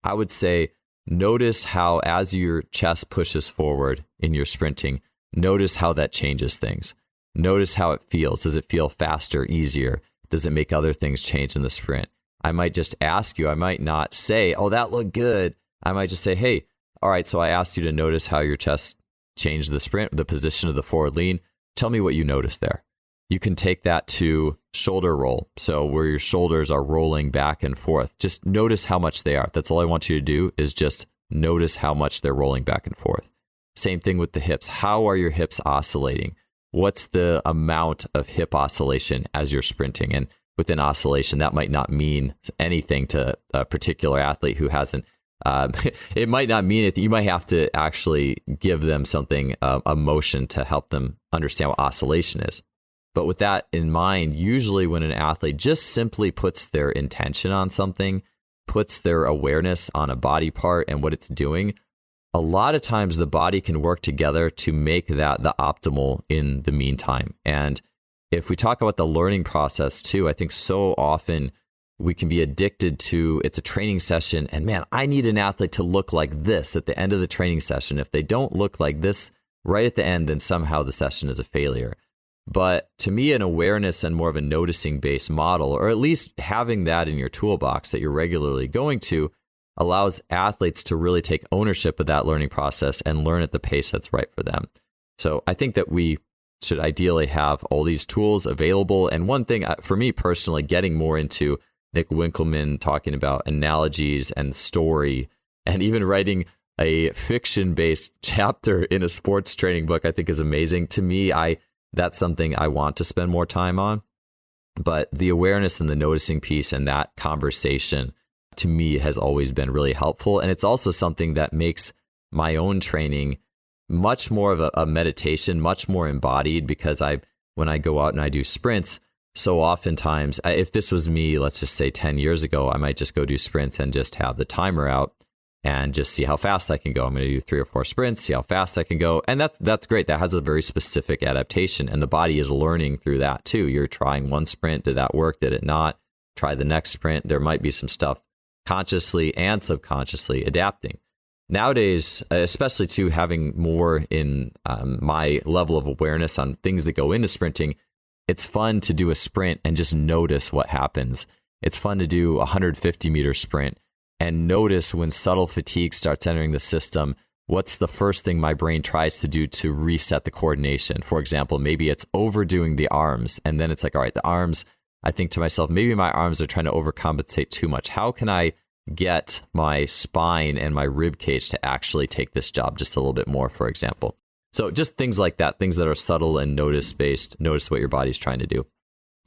I would say, notice how as your chest pushes forward in your sprinting, notice how that changes things. Notice how it feels. Does it feel faster, easier? Does it make other things change in the sprint? I might just ask you, I might not say, oh, that looked good. I might just say, hey, all right, so I asked you to notice how your chest changed the sprint, the position of the forward lean. Tell me what you noticed there. You can take that to shoulder roll. So where your shoulders are rolling back and forth, just notice how much they are. That's all I want you to do, is just notice how much they're rolling back and forth. Same thing with the hips. How are your hips oscillating? What's the amount of hip oscillation as you're sprinting? And within oscillation, that might not mean anything to a particular athlete who hasn't. It might not mean it. You might have to actually give them something, a motion to help them understand what oscillation is. But with that in mind, usually when an athlete just simply puts their intention on something, puts their awareness on a body part and what it's doing, a lot of times the body can work together to make that the optimal in the meantime. And if we talk about the learning process too, I think so often we can be addicted to, it's a training session and man, I need an athlete to look like this at the end of the training session. If they don't look like this right at the end, then somehow the session is a failure. But to me, an awareness and more of a noticing based model, or at least having that in your toolbox that you're regularly going to, allows athletes to really take ownership of that learning process and learn at the pace that's right for them. So I think that we should ideally have all these tools available. And one thing for me personally, getting more into Nick Winkelman talking about analogies and story, and even writing a fiction-based chapter in a sports training book, I think is amazing. To me, that's something I want to spend more time on. But the awareness and the noticing piece and that conversation, to me, has always been really helpful. And it's also something that makes my own training much more of a meditation, much more embodied, because when I go out and I do sprints, so oftentimes, if this was me, let's just say 10 years ago, I might just go do sprints and just have the timer out and just see how fast I can go. I'm going to do 3 or 4 sprints, see how fast I can go. And that's great. That has a very specific adaptation. And the body is learning through that too. You're trying one sprint. Did that work? Did it not? Try the next sprint. There might be some stuff consciously and subconsciously adapting. Nowadays, especially to having more in my level of awareness on things that go into sprinting, it's fun to do a sprint and just notice what happens. It's fun to do a 150-meter sprint and notice when subtle fatigue starts entering the system, what's the first thing my brain tries to do to reset the coordination? For example, maybe it's overdoing the arms, and then it's like, all right, the arms, I think to myself, maybe my arms are trying to overcompensate too much. How can I get my spine and my rib cage to actually take this job just a little bit more, for example? So just things like that, things that are subtle and notice-based, notice what your body's trying to do.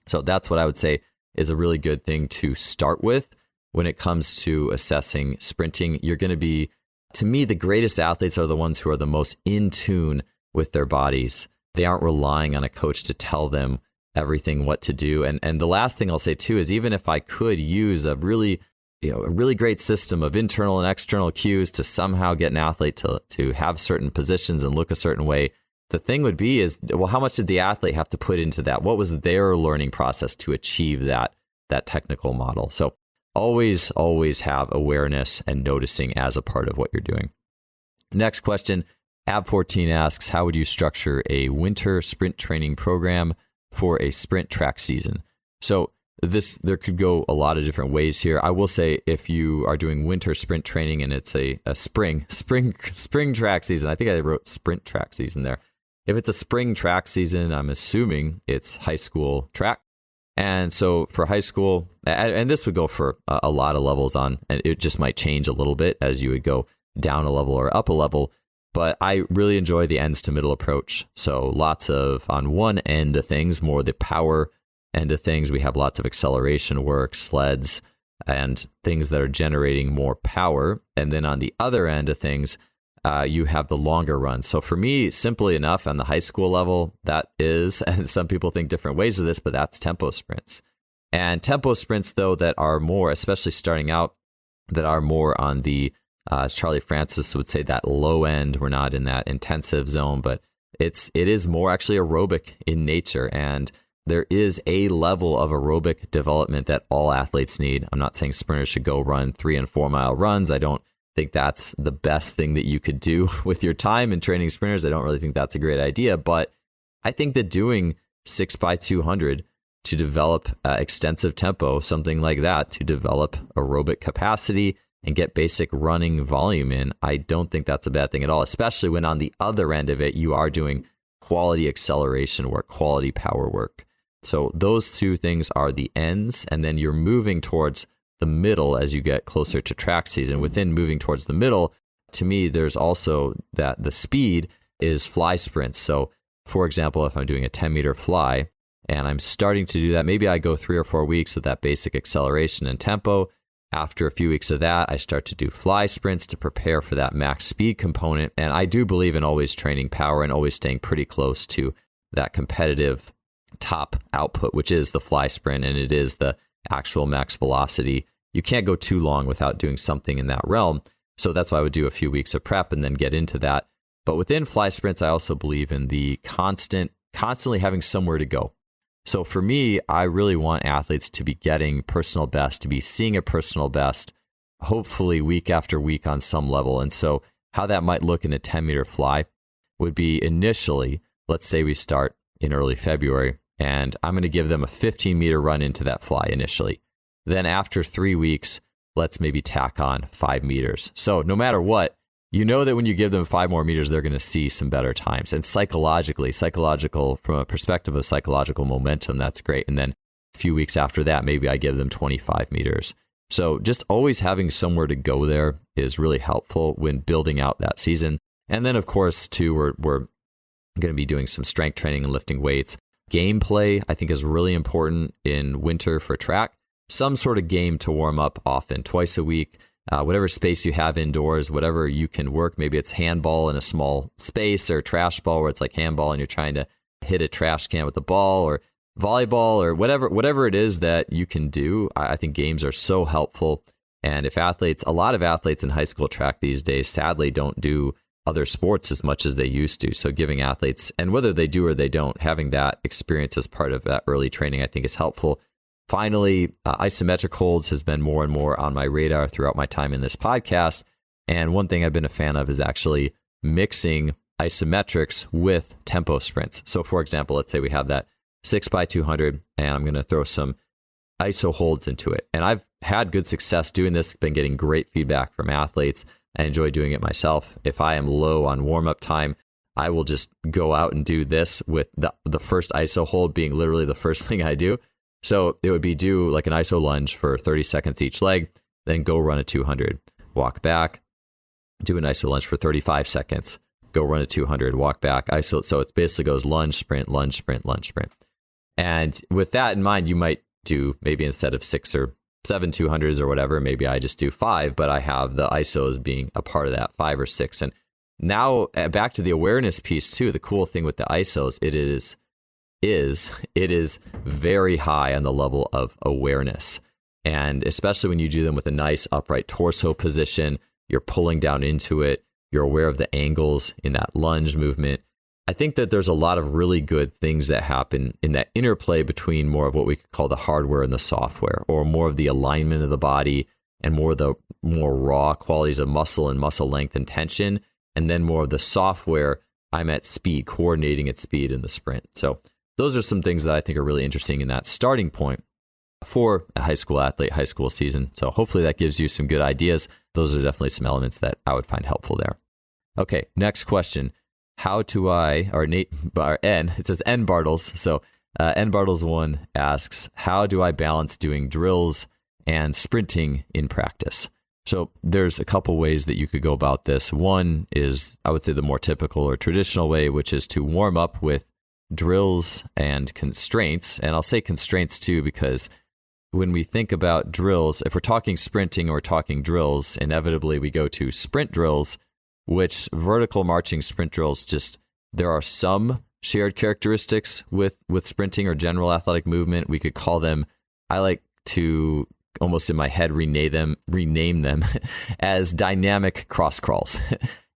So that's what I would say is a really good thing to start with when it comes to assessing sprinting. You're going to be, to me, the greatest athletes are the ones who are the most in tune with their bodies. They aren't relying on a coach to tell them everything what to do. And the last thing I'll say too is, even if I could use a really great system of internal and external cues to somehow get an athlete to have certain positions and look a certain way, the thing would be is, well, how much did the athlete have to put into that? What was their learning process to achieve that technical model? So always have awareness and noticing as a part of what you're doing. Next question, Ab14 asks, how would you structure a winter sprint training program for a sprint track season? So there could go a lot of different ways here. I will say, if you are doing winter sprint training and it's a spring track season, I think I wrote sprint track season there. If it's a spring track season, I'm assuming it's high school track. And so for high school, and this would go for a lot of levels on, and it just might change a little bit as you would go down a level or up a level. But I really enjoy the ends to middle approach. So lots of, on one end of things, more the power end of things, we have lots of acceleration work, sleds, and things that are generating more power. And then on the other end of things, you have the longer runs. So for me, simply enough, on the high school level, that is, and some people think different ways of this, but that's tempo sprints. And tempo sprints, though, that are more, especially starting out, that are more on the, as Charlie Francis would say, that low end. We're not in that intensive zone, but it is more actually aerobic in nature. And there is a level of aerobic development that all athletes need. I'm not saying sprinters should go run 3 and 4 mile runs. I don't think that's the best thing that you could do with your time in training sprinters. I don't really think that's a great idea, but I think that doing 6x200 to develop extensive tempo, something like that, to develop aerobic capacity and get basic running volume in, I don't think that's a bad thing at all, especially when on the other end of it, you are doing quality acceleration work, quality power work. So those two things are the ends, and then you're moving towards the middle as you get closer to track season. Within moving towards the middle, to me, there's also that the speed is fly sprints. So for example, if I'm doing a 10-meter fly and I'm starting to do that, maybe I go 3 or 4 weeks of that basic acceleration and tempo. After a few weeks of that, I start to do fly sprints to prepare for that max speed component. And I do believe in always training power and always staying pretty close to that competitive top output, which is the fly sprint, and it is the actual max velocity. You can't go too long without doing something in that realm. So that's why I would do a few weeks of prep and then get into that. But within fly sprints, I also believe in the constantly having somewhere to go. So for me, I really want athletes to be getting personal best, to be seeing a personal best, hopefully week after week on some level. And so how that might look in a 10-meter fly would be initially, let's say we start in early February, and I'm going to give them a 15-meter run into that fly initially. Then after 3 weeks, let's maybe tack on 5 meters. So no matter what, you know that when you give them 5 more meters, they're going to see some better times. And psychological, from a perspective of psychological momentum, that's great. And then a few weeks after that, maybe I give them 25 meters. So just always having somewhere to go there is really helpful when building out that season. And then, of course, too, we're going to be doing some strength training and lifting weights. Gameplay, I think, is really important in winter for track. Some sort of game to warm up often, twice a week. Whatever space you have indoors, whatever you can work. Maybe it's handball in a small space, or trash ball where it's like handball and you're trying to hit a trash can with the ball, or volleyball, or whatever it is that you can do. I think games are so helpful. And if a lot of athletes in high school track these days, sadly, don't do other sports as much as they used to. So giving athletes, and whether they do or they don't, having that experience as part of that early training, I think is helpful. Finally, isometric holds has been more and more on my radar throughout my time in this podcast. And one thing I've been a fan of is actually mixing isometrics with tempo sprints. So for example, let's say we have that 6x200 and I'm going to throw some iso holds into it. And I've had good success doing this, been getting great feedback from athletes. I enjoy doing it myself. If I am low on warm-up time, I will just go out and do this with the first iso hold being literally the first thing I do. So it would be do like an iso lunge for 30 seconds each leg, then go run a 200, walk back, do an iso lunge for 35 seconds, go run a 200, walk back, iso. So it basically goes lunge, sprint, lunge, sprint, lunge, sprint. And with that in mind, you might do maybe instead of 6 or 7 200s or whatever, maybe I just do 5, but I have the isos being a part of that 5 or 6. And now back to the awareness piece too. The cool thing with the isos, it is very high on the level of awareness. And especially when you do them with a nice upright torso position, you're pulling down into it, you're aware of the angles in that lunge movement. I think that there's a lot of really good things that happen in that interplay between more of what we could call the hardware and the software, or more of the alignment of the body and more raw qualities of muscle and muscle length and tension, and then more of the software. I'm at speed, coordinating at speed in the sprint. So those are some things that I think are really interesting in that starting point for a high school athlete, high school season. So hopefully that gives you some good ideas. Those are definitely some elements that I would find helpful there. Okay, next question. How do I, or Nate, or N, it says N Bartles. So N Bartles 1 asks, how do I balance doing drills and sprinting in practice? So there's a couple ways that you could go about this. One is, I would say, the more typical or traditional way, which is to warm up with drills and constraints. And I'll say constraints too, because when we think about drills, if we're talking sprinting or we're talking drills, inevitably we go to sprint drills which vertical marching sprint drills there are some shared characteristics with sprinting or general athletic movement. We could call them, I like to almost in my head rename them as dynamic cross crawls.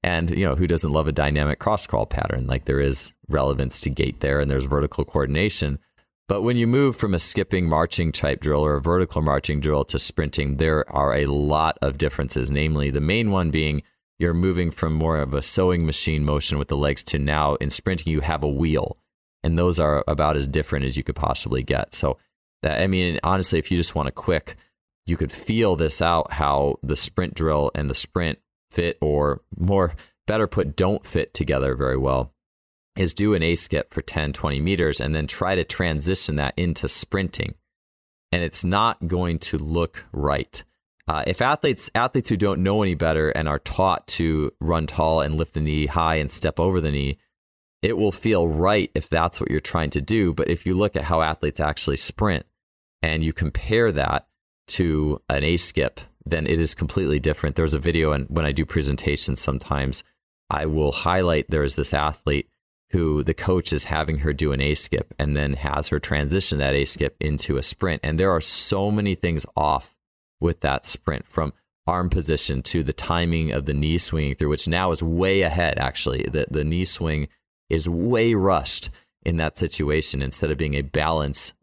And, who doesn't love a dynamic cross crawl pattern? Like, there is relevance to gait there, and there's vertical coordination. But when you move from a skipping marching type drill or a vertical marching drill to sprinting, there are a lot of differences. Namely, the main one being you're moving from more of a sewing machine motion with the legs to now in sprinting, you have a wheel. And those are about as different as you could possibly get. So, honestly, if you just want a quick, you could feel this out, how the sprint drill and the sprint fit, or better put, don't fit together very well, is do an A-skip for 10, 20 meters and then try to transition that into sprinting. And it's not going to look right. If athletes who don't know any better and are taught to run tall and lift the knee high and step over the knee, it will feel right if that's what you're trying to do. But if you look at how athletes actually sprint and you compare that to an A-skip, then it is completely different. There's a video, and when I do presentations, sometimes I will highlight there is this athlete who the coach is having her do an A-skip and then has her transition that A-skip into a sprint. And there are so many things off with that sprint, from arm position to the timing of the knee swinging through, which now is way ahead, actually. The knee swing is way rushed in that situation, instead of being a balanced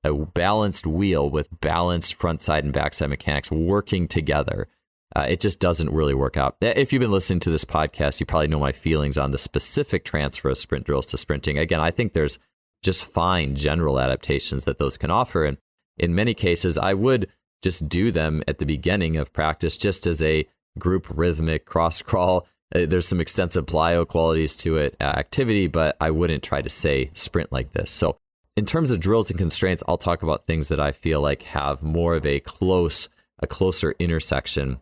wheel with balanced front side and backside mechanics working together. It just doesn't really work out. If you've been listening to this podcast, you probably know my feelings on the specific transfer of sprint drills to sprinting. Again, I think there's just fine general adaptations that those can offer. And in many cases, I would just do them at the beginning of practice, just as a group rhythmic cross crawl. There's some extensive plyo qualities to it, activity, but I wouldn't try to say sprint like this. So in terms of drills and constraints, I'll talk about things that I feel like have more of a closer intersection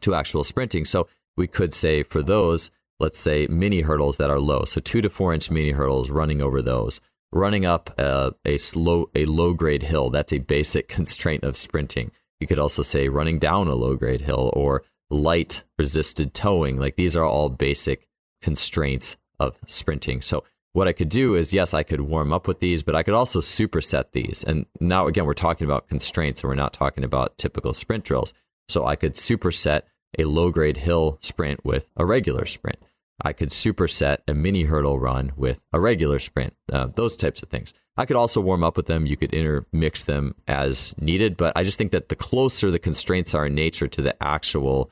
to actual sprinting. So we could say for those, let's say mini hurdles that are low. So 2 to 4 inch mini hurdles, running over those, running up a low grade hill. That's a basic constraint of sprinting. You could also say running down a low grade hill, or light resisted towing. Like, these are all basic constraints of sprinting. So what I could do is, yes, I could warm up with these, but I could also superset these. And now, again, we're talking about constraints, and we're not talking about typical sprint drills. So I could superset a low-grade hill sprint with a regular sprint. I could superset a mini hurdle run with a regular sprint, those types of things. I could also warm up with them. You could intermix them as needed, but I just think that the closer the constraints are in nature to the actual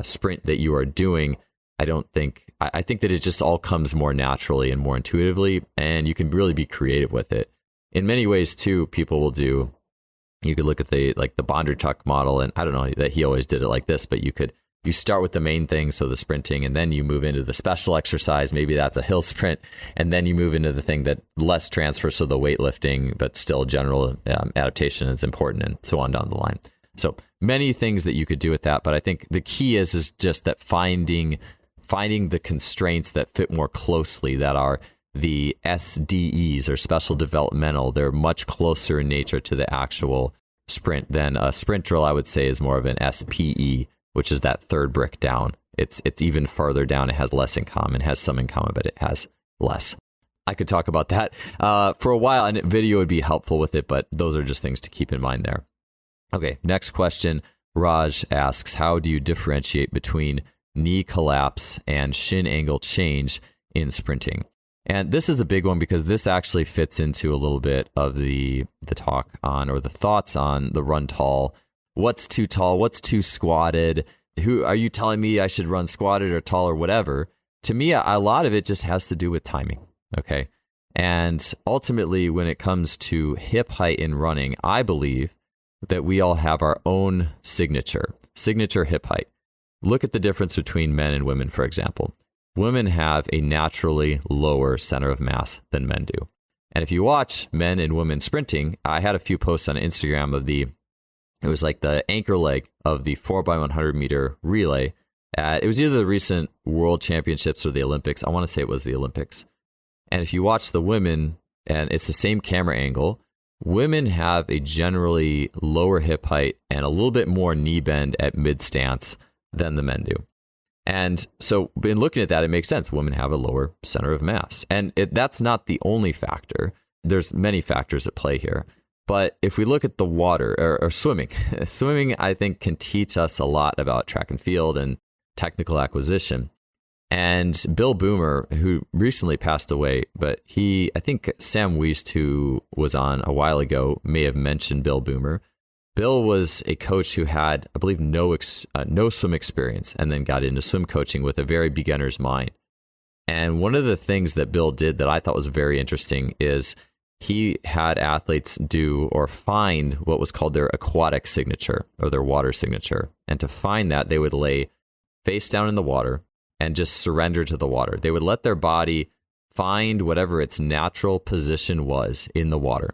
sprint that you are doing, I think that it just all comes more naturally and more intuitively, and you can really be creative with it. In many ways, too, people will do, you could look at the Bondarchuk model, and I don't know that he always did it like this, but you start with the main thing, so the sprinting, and then you move into the special exercise. Maybe that's a hill sprint, and then you move into the thing that less transfer, so the weightlifting, but still general adaptation is important, and so on down the line. So many things that you could do with that, but I think the key is just that finding the constraints that fit more closely, that are the SDEs, or special developmental. They're much closer in nature to the actual sprint than a sprint drill, I would say, is more of an SPE, which is that third brick down. It's even farther down. It has less in common. It has some in common, but it has less. I could talk about that for a while, and video would be helpful with it, but those are just things to keep in mind there. Okay, next question. Raj asks, how do you differentiate between knee collapse and shin angle change in sprinting? And this is a big one, because this actually fits into a little bit of the talk on, or the thoughts on, the run tall. What's too tall? What's too squatted? Who are you telling me I should run squatted or tall or whatever? To me, a lot of it just has to do with timing. Okay. And ultimately, when it comes to hip height in running, I believe that we all have our own signature hip height. Look at the difference between men and women, for example. Women have a naturally lower center of mass than men do. And if you watch men and women sprinting, I had a few posts on Instagram of it was like the anchor leg of the 4x100 meter relay. It was either the recent World Championships or the Olympics. I want to say it was the Olympics. And if you watch the women, and it's the same camera angle, women have a generally lower hip height and a little bit more knee bend at mid stance than the men do. And so in looking at that, it makes sense. Women have a lower center of mass. And that's not the only factor. There's many factors at play here. But if we look at the water or swimming, swimming, I think, can teach us a lot about track and field and technical acquisition. And Bill Boomer, who recently passed away, but I think Sam Wiest, who was on a while ago, may have mentioned Bill Boomer. Bill was a coach who had, I believe, no swim experience, and then got into swim coaching with a very beginner's mind. And one of the things that Bill did that I thought was very interesting is he had athletes do or find what was called their aquatic signature or their water signature. And to find that, they would lay face down in the water and just surrender to the water. They would let their body find whatever its natural position was in the water.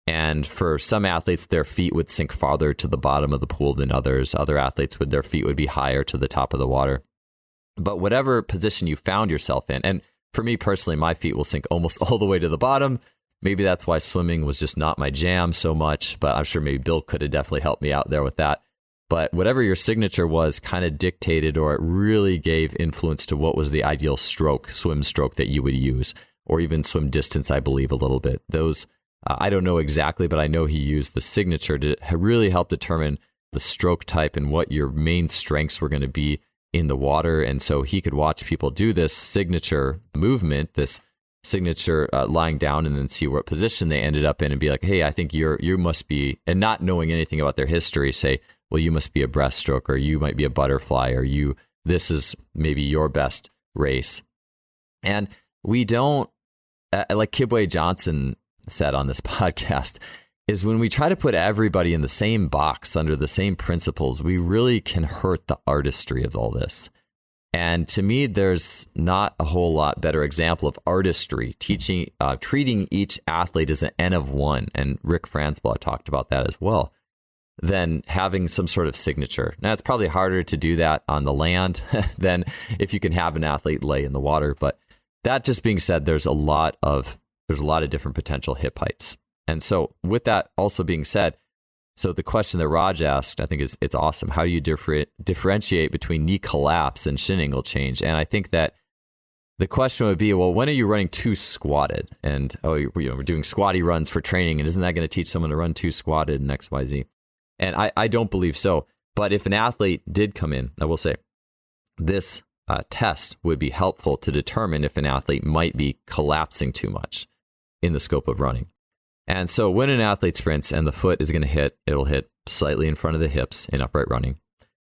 And for some athletes, their feet would sink farther to the bottom of the pool than others. Other athletes, their feet would be higher to the top of the water. But whatever position you found yourself in, and for me personally, my feet will sink almost all the way to the bottom. Maybe that's why swimming was just not my jam so much, but I'm sure maybe Bill could have definitely helped me out there with that. But whatever your signature was kind of dictated, or it really gave influence to what was the ideal swim stroke that you would use, or even swim distance, I believe, a little bit. Those, I don't know exactly, but I know he used the signature to really help determine the stroke type and what your main strengths were going to be in the water. And so he could watch people do this signature movement, this signature lying down, and then see what position they ended up in and be like, hey, I think you must be, and not knowing anything about their history, say, well, you must be a breaststroke, or you might be a butterfly, or this is maybe your best race. And we don't, like Kibwe Johnson said on this podcast, is when we try to put everybody in the same box under the same principles, we really can hurt the artistry of all this. And to me, there's not a whole lot better example of artistry, treating each athlete as an N of one, and Rick Franzblatt talked about that as well, than having some sort of signature. Now, it's probably harder to do that on the land than if you can have an athlete lay in the water. But that just being said, there's a lot of different potential hip heights. And so with that also being said, so the question that Raj asked, I think it's awesome. How do you differentiate between knee collapse and shin angle change? And I think that the question would be, well, when are you running too squatted? And we're doing squatty runs for training, and isn't that going to teach someone to run too squatted and X, Y, Z? And I don't believe so. But if an athlete did come in, I will say this test would be helpful to determine if an athlete might be collapsing too much in the scope of running. And so when an athlete sprints and the foot is going to it'll hit slightly in front of the hips in upright running.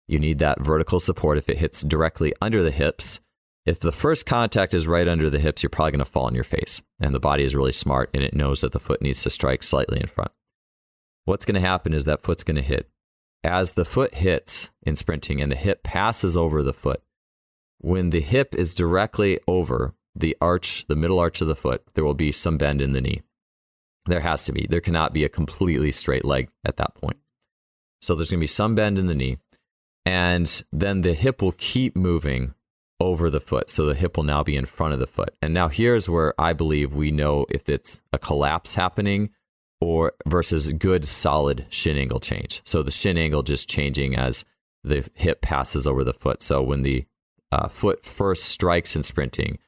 You need that vertical support if it hits directly under the hips. If the first contact is right under the hips, you're probably going to fall on your face. And the body is really smart, and it knows that the foot needs to strike slightly in front. What's going to happen is that foot's going to hit. As the foot hits in sprinting and the hip passes over the foot, when the hip is directly over the middle arch of the foot, there will be some bend in the knee. There has to be. There cannot be a completely straight leg at that point. So there's going to be some bend in the knee, and then the hip will keep moving over the foot. So the hip will now be in front of the foot. And now here's where I believe we know if it's a collapse happening or versus good solid shin angle change. So the shin angle just changing as the hip passes over the foot. So when the foot first strikes in sprinting,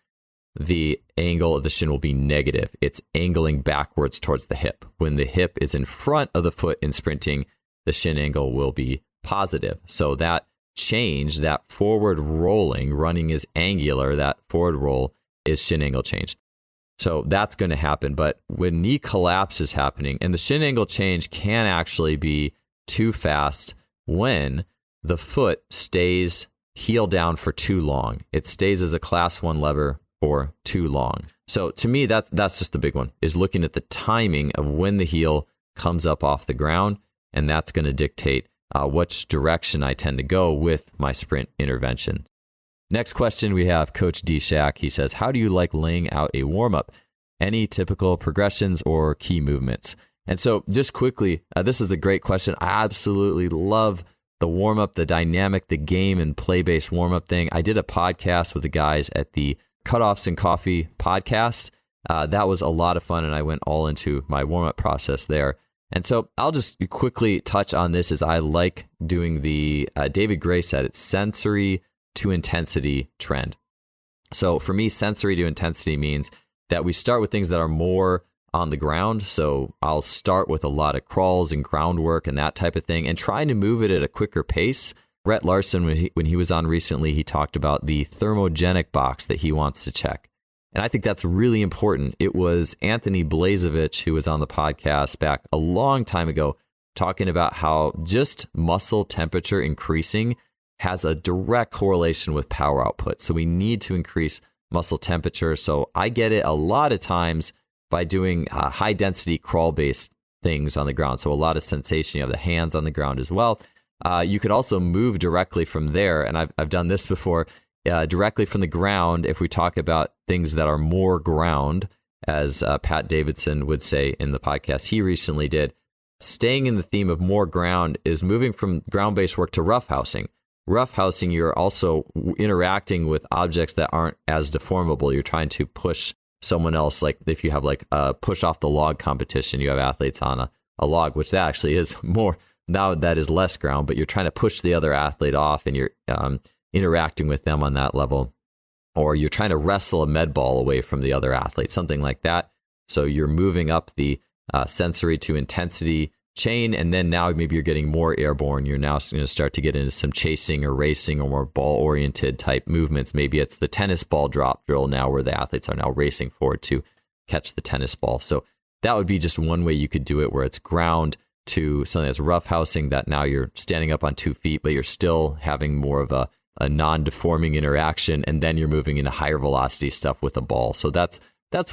the angle of the shin will be negative. It's angling backwards towards the hip. When the hip is in front of the foot in sprinting, the shin angle will be positive. So that change, that forward rolling, running is angular, that forward roll is shin angle change. So that's going to happen. But when knee collapse is happening, and the shin angle change can actually be too fast when the foot stays heel down for too long. It stays as a class 1 lever for too long. So to me, that's just the big one, is looking at the timing of when the heel comes up off the ground, and that's going to dictate which direction I tend to go with my sprint intervention. Next question, we have Coach D. Shack. He says, how do you like laying out a warm-up? Any typical progressions or key movements? And so just quickly, this is a great question. I absolutely love the warm-up, the dynamic, the game and play-based warm-up thing. I did a podcast with the guys at the Cutoffs and Coffee podcast. That was a lot of fun, and I went all into my warm-up process there. And so I'll just quickly touch on this, as I like doing the, David Gray said, it's sensory to intensity trend. So for me, sensory to intensity means that we start with things that are more on the ground. So I'll start with a lot of crawls and groundwork and that type of thing, and trying to move it at a quicker pace. Rhett Larson, when he was on recently, he talked about the thermogenic box that he wants to check. And I think that's really important. It was Anthony Blazevich who was on the podcast back a long time ago talking about how just muscle temperature increasing has a direct correlation with power output. So we need to increase muscle temperature. So I get it a lot of times by doing high density crawl based things on the ground. So a lot of sensation. You have the hands on the ground as well. You could also move directly from there. And I've done this before, directly from the ground. If we talk about things that are more ground, as Pat Davidson would say in the podcast he recently did, staying in the theme of more ground is moving from ground-based work to roughhousing. Roughhousing, you're also interacting with objects that aren't as deformable. You're trying to push someone else. Like if you have like a push off the log competition, you have athletes on a log, which that actually is more, now that is less ground, but you're trying to push the other athlete off and you're interacting with them on that level. Or you're trying to wrestle a med ball away from the other athlete, something like that. So you're moving up the sensory to intensity chain, and then now maybe you're getting more airborne. You're now going to start to get into some chasing or racing or more ball-oriented type movements. Maybe it's the tennis ball drop drill now, where the athletes are now racing forward to catch the tennis ball. So that would be just one way you could do it, where it's ground to something that's roughhousing, that now you're standing up on 2 feet, but you're still having more of a non-deforming interaction, and then you're moving into higher velocity stuff with a ball. So that's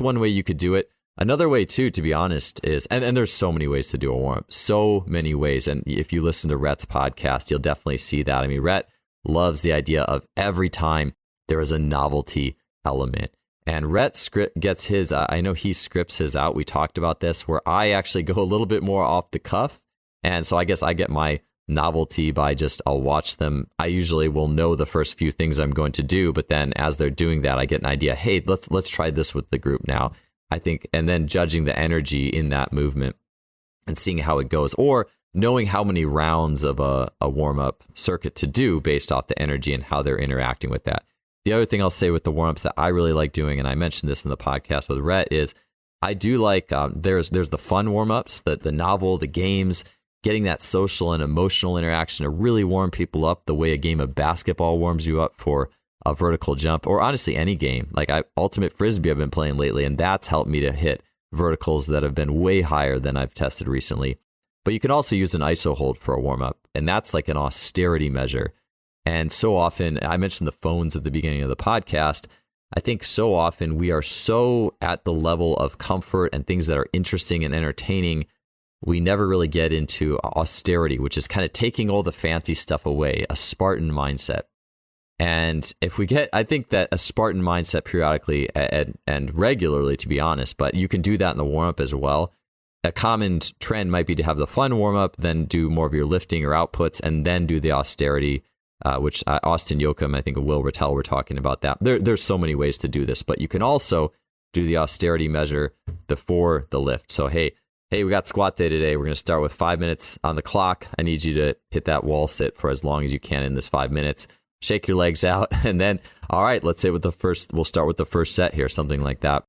one way you could do it. Another way too, to be honest, is, and there's so many ways to do a warm-up, so many ways. And if you listen to Rhett's podcast, you'll definitely see that. I mean, Rhett loves the idea of every time there is a novelty element. And Rhett gets his, I know he scripts his out. We talked about this, where I actually go a little bit more off the cuff. And so I guess I get my novelty by I'll watch them. I usually will know the first few things I'm going to do, but then as they're doing that, I get an idea. Hey, let's try this with the group now. I think, and then judging the energy in that movement and seeing how it goes, or knowing how many rounds of a warm-up circuit to do based off the energy and how they're interacting with that. The other thing I'll say with the warm-ups that I really like doing, and I mentioned this in the podcast with Rhett, is I do like, there's the fun warm-ups, the novel, the games, getting that social and emotional interaction to really warm people up the way a game of basketball warms you up for a vertical jump, or honestly any game. Like Ultimate Frisbee I've been playing lately, and that's helped me to hit verticals that have been way higher than I've tested recently. But you can also use an iso hold for a warm-up, and that's like an austerity measure. And so often, I mentioned the phones at the beginning of the podcast, I think so often we are so at the level of comfort and things that are interesting and entertaining, we never really get into austerity, which is kind of taking all the fancy stuff away, a Spartan mindset. And if we get, I think that a Spartan mindset periodically and regularly, to be honest, but you can do that in the warm-up as well. A common trend might be to have the fun warm-up, then do more of your lifting or outputs, and then do the austerity, which Austin Yoakum, I think Will Rattel were talking about that. There's so many ways to do this, but you can also do the austerity measure before the lift. So, hey, we got squat day today. We're going to start with 5 minutes on the clock. I need you to hit that wall sit for as long as you can in this 5 minutes. Shake your legs out, and then, all right, let's say we'll start with the first set here, something like that.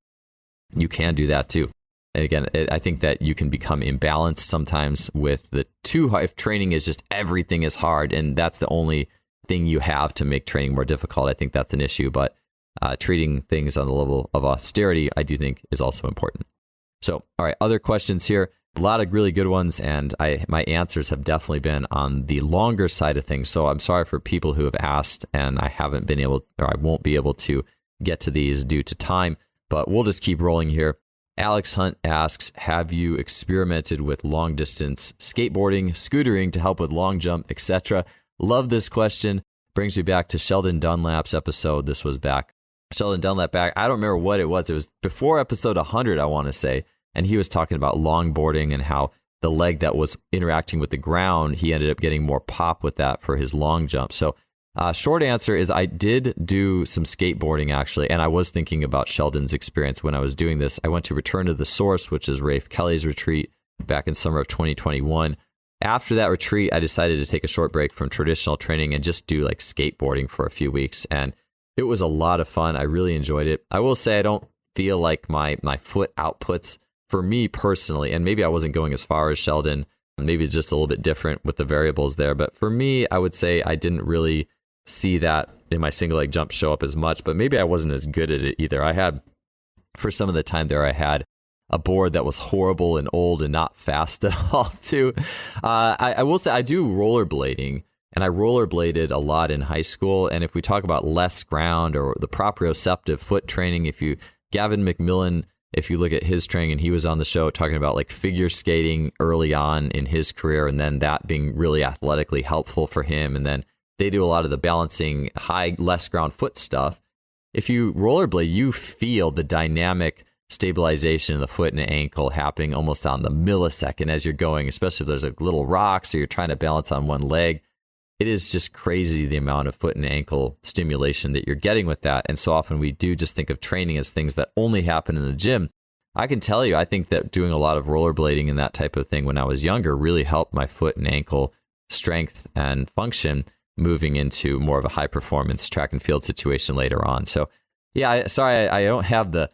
You can do that too. And again, I think that you can become imbalanced sometimes with the too high. If training is just everything is hard, and that's the only thing you have to make training more difficult, I think that's an issue. But treating things on the level of austerity, I do think is also important. So, all right, other questions here. A lot of really good ones, and my answers have definitely been on the longer side of things. So I'm sorry for people who have asked, and I haven't been able, or I won't be able to get to these due to time, but we'll just keep rolling here. Alex Hunt asks, have you experimented with long distance skateboarding, scootering to help with long jump, etc.? Love this question. Brings me back to Sheldon Dunlap's episode. This was back. Sheldon Dunlap back. I don't remember what it was. It was before episode 100, I want to say. And he was talking about longboarding and how the leg that was interacting with the ground, he ended up getting more pop with that for his long jump. So short answer is I did do some skateboarding actually. And I was thinking about Sheldon's experience when I was doing this. I went to Return to the Source, which is Rafe Kelly's retreat back in summer of 2021. After that retreat, I decided to take a short break from traditional training and just do like skateboarding for a few weeks. And it was a lot of fun. I really enjoyed it. I will say I don't feel like my foot outputs for me personally, and maybe I wasn't going as far as Sheldon, maybe just a little bit different with the variables there. But for me, I would say I didn't really see that in my single leg jump show up as much, but maybe I wasn't as good at it either. I had, for some of the time there, I had a board that was horrible and old and not fast at all too. I will say I do rollerblading, and I rollerbladed a lot in high school. And if we talk about less ground or the proprioceptive foot training, Gavin McMillan, if you look at his training, and he was on the show talking about like figure skating early on in his career, and then that being really athletically helpful for him. And then they do a lot of the balancing high, less ground foot stuff. If you rollerblade, you feel the dynamic stabilization of the foot and ankle happening almost on the millisecond as you're going, especially if there's like little rocks or you're trying to balance on one leg. It is just crazy the amount of foot and ankle stimulation that you're getting with that. And so often we do just think of training as things that only happen in the gym. I can tell you, I think that doing a lot of rollerblading and that type of thing when I was younger really helped my foot and ankle strength and function moving into more of a high performance track and field situation later on. So yeah, I don't have the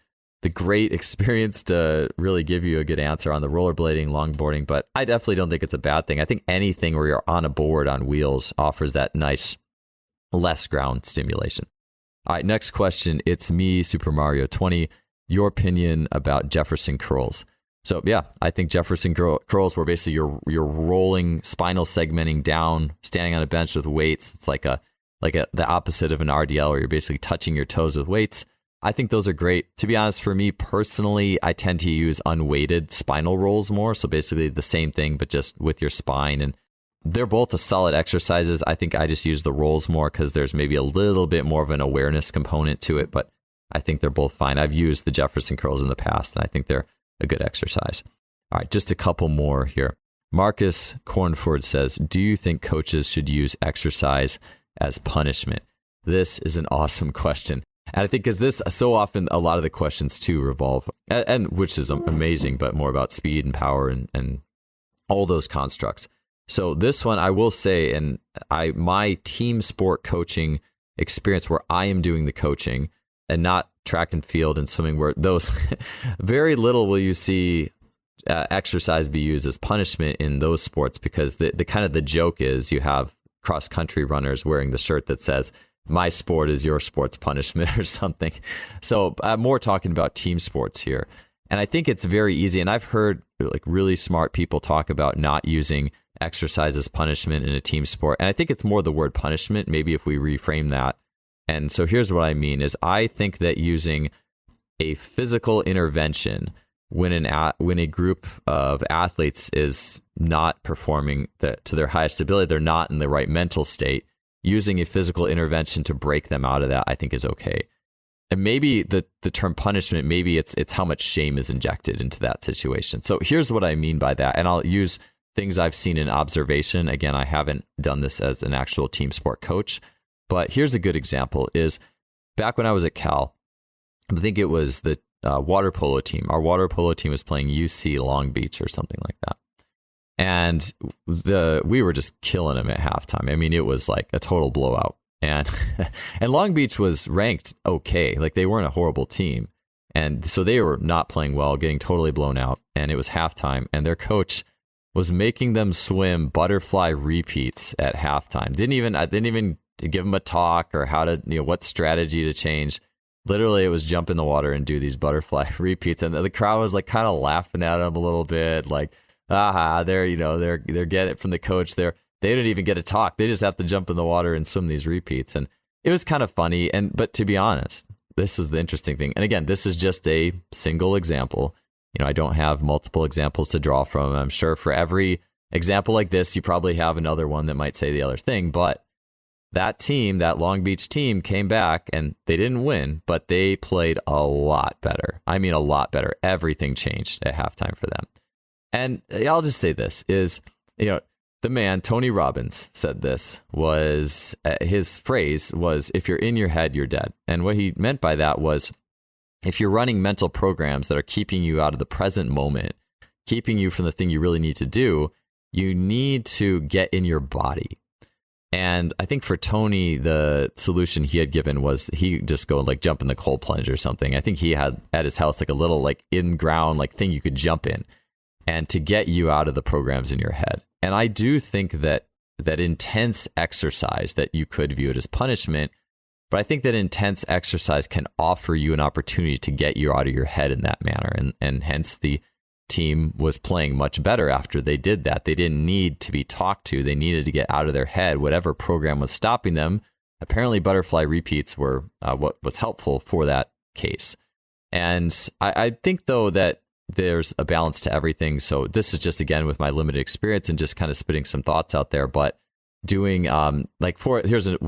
great experience to really give you a good answer on the rollerblading, longboarding, but I definitely don't think it's a bad thing. I think anything where you're on a board on wheels offers that nice, less ground stimulation. All right, next question. It's me, Super Mario 20. Your opinion about Jefferson curls. So yeah, I think Jefferson curls were basically you're rolling, spinal segmenting down, standing on a bench with weights. It's like the opposite of an RDL where you're basically touching your toes with weights. I think those are great. To be honest, for me personally, I tend to use unweighted spinal rolls more. So basically the same thing, but just with your spine. And they're both a solid exercises. I think I just use the rolls more because there's maybe a little bit more of an awareness component to it, but I think they're both fine. I've used the Jefferson curls in the past, and I think they're a good exercise. All right, just a couple more here. Marcus Cornford says, do you think coaches should use exercise as punishment? This is an awesome question. And I think because this, so often a lot of the questions too revolve, and which is amazing, but more about speed and power and all those constructs. So this one, I will say, and my team sport coaching experience where I am doing the coaching and not track and field and swimming, where those very little will you see exercise be used as punishment in those sports, because the kind of the joke is you have cross country runners wearing the shirt that says, my sport is your sport's punishment or something. So I'm more talking about team sports here. And I think it's very easy. And I've heard like really smart people talk about not using exercise as punishment in a team sport. And I think it's more the word punishment, maybe if we reframe that. And so here's what I mean is I think that using a physical intervention when a group of athletes is not performing to their highest ability, they're not in the right mental state, using a physical intervention to break them out of that, I think is okay. And maybe the term punishment, maybe it's how much shame is injected into that situation. So here's what I mean by that. And I'll use things I've seen in observation. Again, I haven't done this as an actual team sport coach, but here's a good example is back when I was at Cal, I think it was the water polo team. Our water polo team was playing UC Long Beach or something like that. And we were just killing them at halftime. I mean, it was like a total blowout. And Long Beach was ranked okay. Like they weren't a horrible team. And so they were not playing well, getting totally blown out. And it was halftime. And their coach was making them swim butterfly repeats at halftime. I didn't even give them a talk or how to, what strategy to change. Literally, it was jump in the water and do these butterfly repeats. And the crowd was like kind of laughing at them a little bit, like, they're getting it from the coach. They didn't even get a talk. They just have to jump in the water and swim these repeats. And it was kind of funny. But to be honest, this is the interesting thing. And again, this is just a single example. I don't have multiple examples to draw from. I'm sure for every example like this, you probably have another one that might say the other thing. But that team, that Long Beach team, came back and they didn't win, but they played a lot better. I mean, a lot better. Everything changed at halftime for them. And I'll just say this is, the man, Tony Robbins, said this was his phrase was, if you're in your head, you're dead. And what he meant by that was, if you're running mental programs that are keeping you out of the present moment, keeping you from the thing you really need to do, you need to get in your body. And I think for Tony, the solution he had given was he just go like jump in the cold plunge or something. I think he had at his house like a little like in ground like thing you could jump in, and to get you out of the programs in your head. And I do think that intense exercise, that you could view it as punishment, but I think that intense exercise can offer you an opportunity to get you out of your head in that manner. And hence the team was playing much better after they did that. They didn't need to be talked to. They needed to get out of their head. Whatever program was stopping them, apparently butterfly repeats were what was helpful for that case. And I think, though, that there's a balance to everything. So this is just, again, with my limited experience and just kind of spitting some thoughts out there. But doing here's an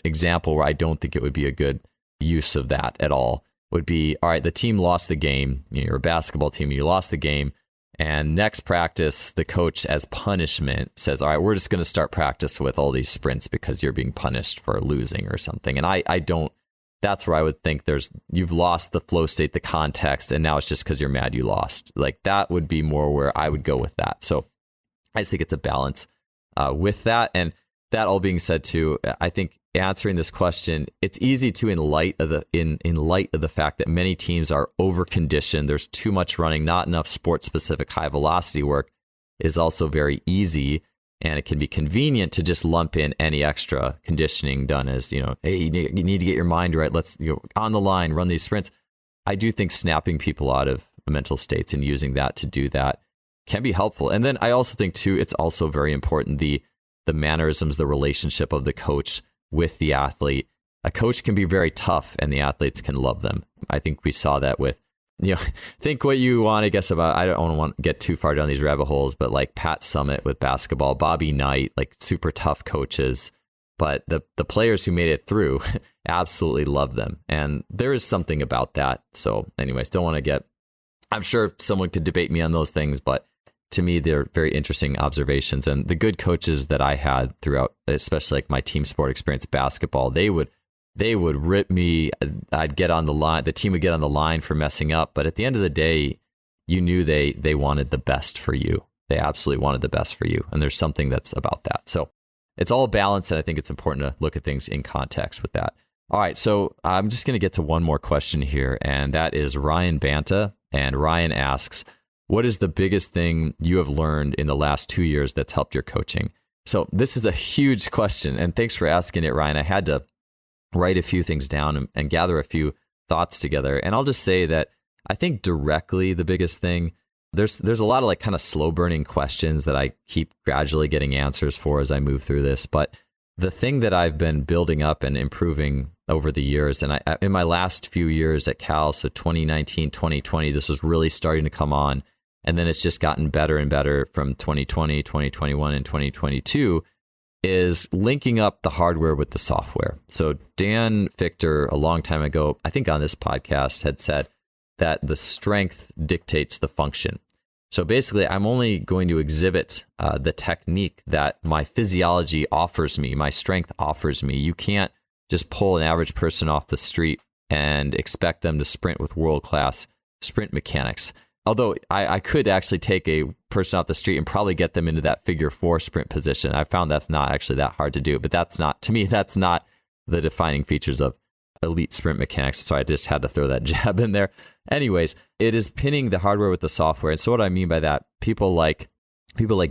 example where I don't think it would be a good use of that at all. Would be, all right, the team lost the game. You're a basketball team, you lost the game. And next practice, the coach, as punishment, says, all right, we're just going to start practice with all these sprints because you're being punished for losing or something. And I don't, that's where I would think you've lost the flow state, the context, and now it's just because you're mad you lost. Like that would be more where I would go with that. So I just think it's a balance with that. And that all being said too, I think answering this question, it's easy to in light of the fact that many teams are over conditioned. There's too much running, not enough sport specific high velocity work. Is also very easy, and it can be convenient to just lump in any extra conditioning done as, hey, you need to get your mind right. Let's on the line, run these sprints. I do think snapping people out of mental states and using that to do that can be helpful. And then I also think too, it's also very important the mannerisms, the relationship of the coach with the athlete. A coach can be very tough and the athletes can love them. I think we saw that with, think what you want, I guess, about, I don't want to get too far down these rabbit holes, but like Pat Summitt with basketball, Bobby Knight, like super tough coaches, but the players who made it through absolutely love them. And there is something about that. So anyways, don't want to I'm sure someone could debate me on those things, but to me, they're very interesting observations. And the good coaches that I had throughout, especially like my team sport experience, basketball, they would rip me. I'd get on the line. The team would get on the line for messing up. But at the end of the day, you knew they wanted the best for you. They absolutely wanted the best for you. And there's something that's about that. So it's all balanced. And I think it's important to look at things in context with that. All right. So I'm just going to get to one more question here. And that is Ryan Banta. And Ryan asks, what is the biggest thing you have learned in the last 2 years that's helped your coaching? So this is a huge question, and thanks for asking it, Ryan. I had to write a few things down and gather a few thoughts together. And I'll just say that I think directly the biggest thing, there's a lot of like kind of slow burning questions that I keep gradually getting answers for as I move through this. But the thing that I've been building up and improving over the years, and in my last few years at Cal, so 2019, 2020, this was really starting to come on. And then it's just gotten better and better from 2020, 2021, and 2022, is linking up the hardware with the software. So Dan Fichter, a long time ago, I think on this podcast, had said that the strength dictates the function. So basically, I'm only going to exhibit the technique that my physiology offers me, my strength offers me. You can't just pull an average person off the street and expect them to sprint with world-class sprint mechanics. Although I could actually take a person off the street and probably get them into that figure 4 sprint position. I found that's not actually that hard to do, but that's not the defining features of elite sprint mechanics. So I just had to throw that jab in there. Anyways, it is pinning the hardware with the software. And so what I mean by that, people like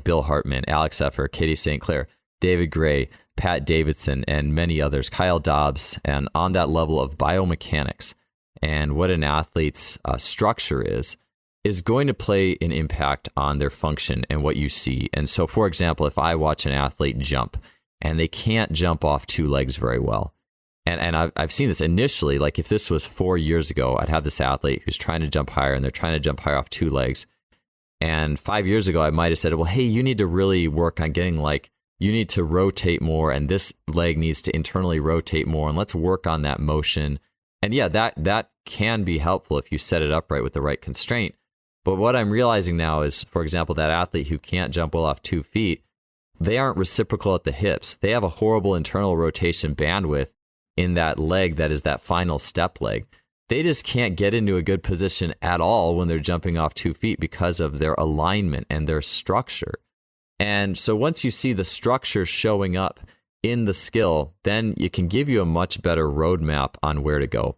Bill Hartman, Alex Effer, Katie St. Clair, David Gray, Pat Davidson, and many others, Kyle Dobbs, and on that level of biomechanics and what an athlete's structure is going to play an impact on their function and what you see. And so, for example, if I watch an athlete jump and they can't jump off 2 legs very well, and I've seen this initially, like if this was 4 years ago, I'd have this athlete who's trying to jump higher and they're trying to jump higher off 2 legs. And 5 years ago, I might have said, well, hey, you need to really work on getting you need to rotate more and this leg needs to internally rotate more and let's work on that motion. And yeah, that can be helpful if you set it up right with the right constraint. But what I'm realizing now is, for example, that athlete who can't jump well off 2 feet, they aren't reciprocal at the hips. They have a horrible internal rotation bandwidth in that leg that is that final step leg. They just can't get into a good position at all when they're jumping off 2 feet because of their alignment and their structure. And so once you see the structure showing up in the skill, then it can give you a much better roadmap on where to go.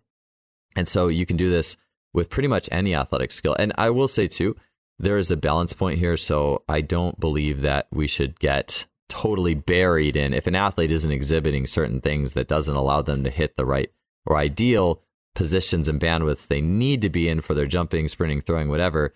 And so you can do this with pretty much any athletic skill. And I will say too, there is a balance point here. So I don't believe that we should get totally buried in, if an athlete isn't exhibiting certain things that doesn't allow them to hit the right or ideal positions and bandwidths they need to be in for their jumping, sprinting, throwing, whatever,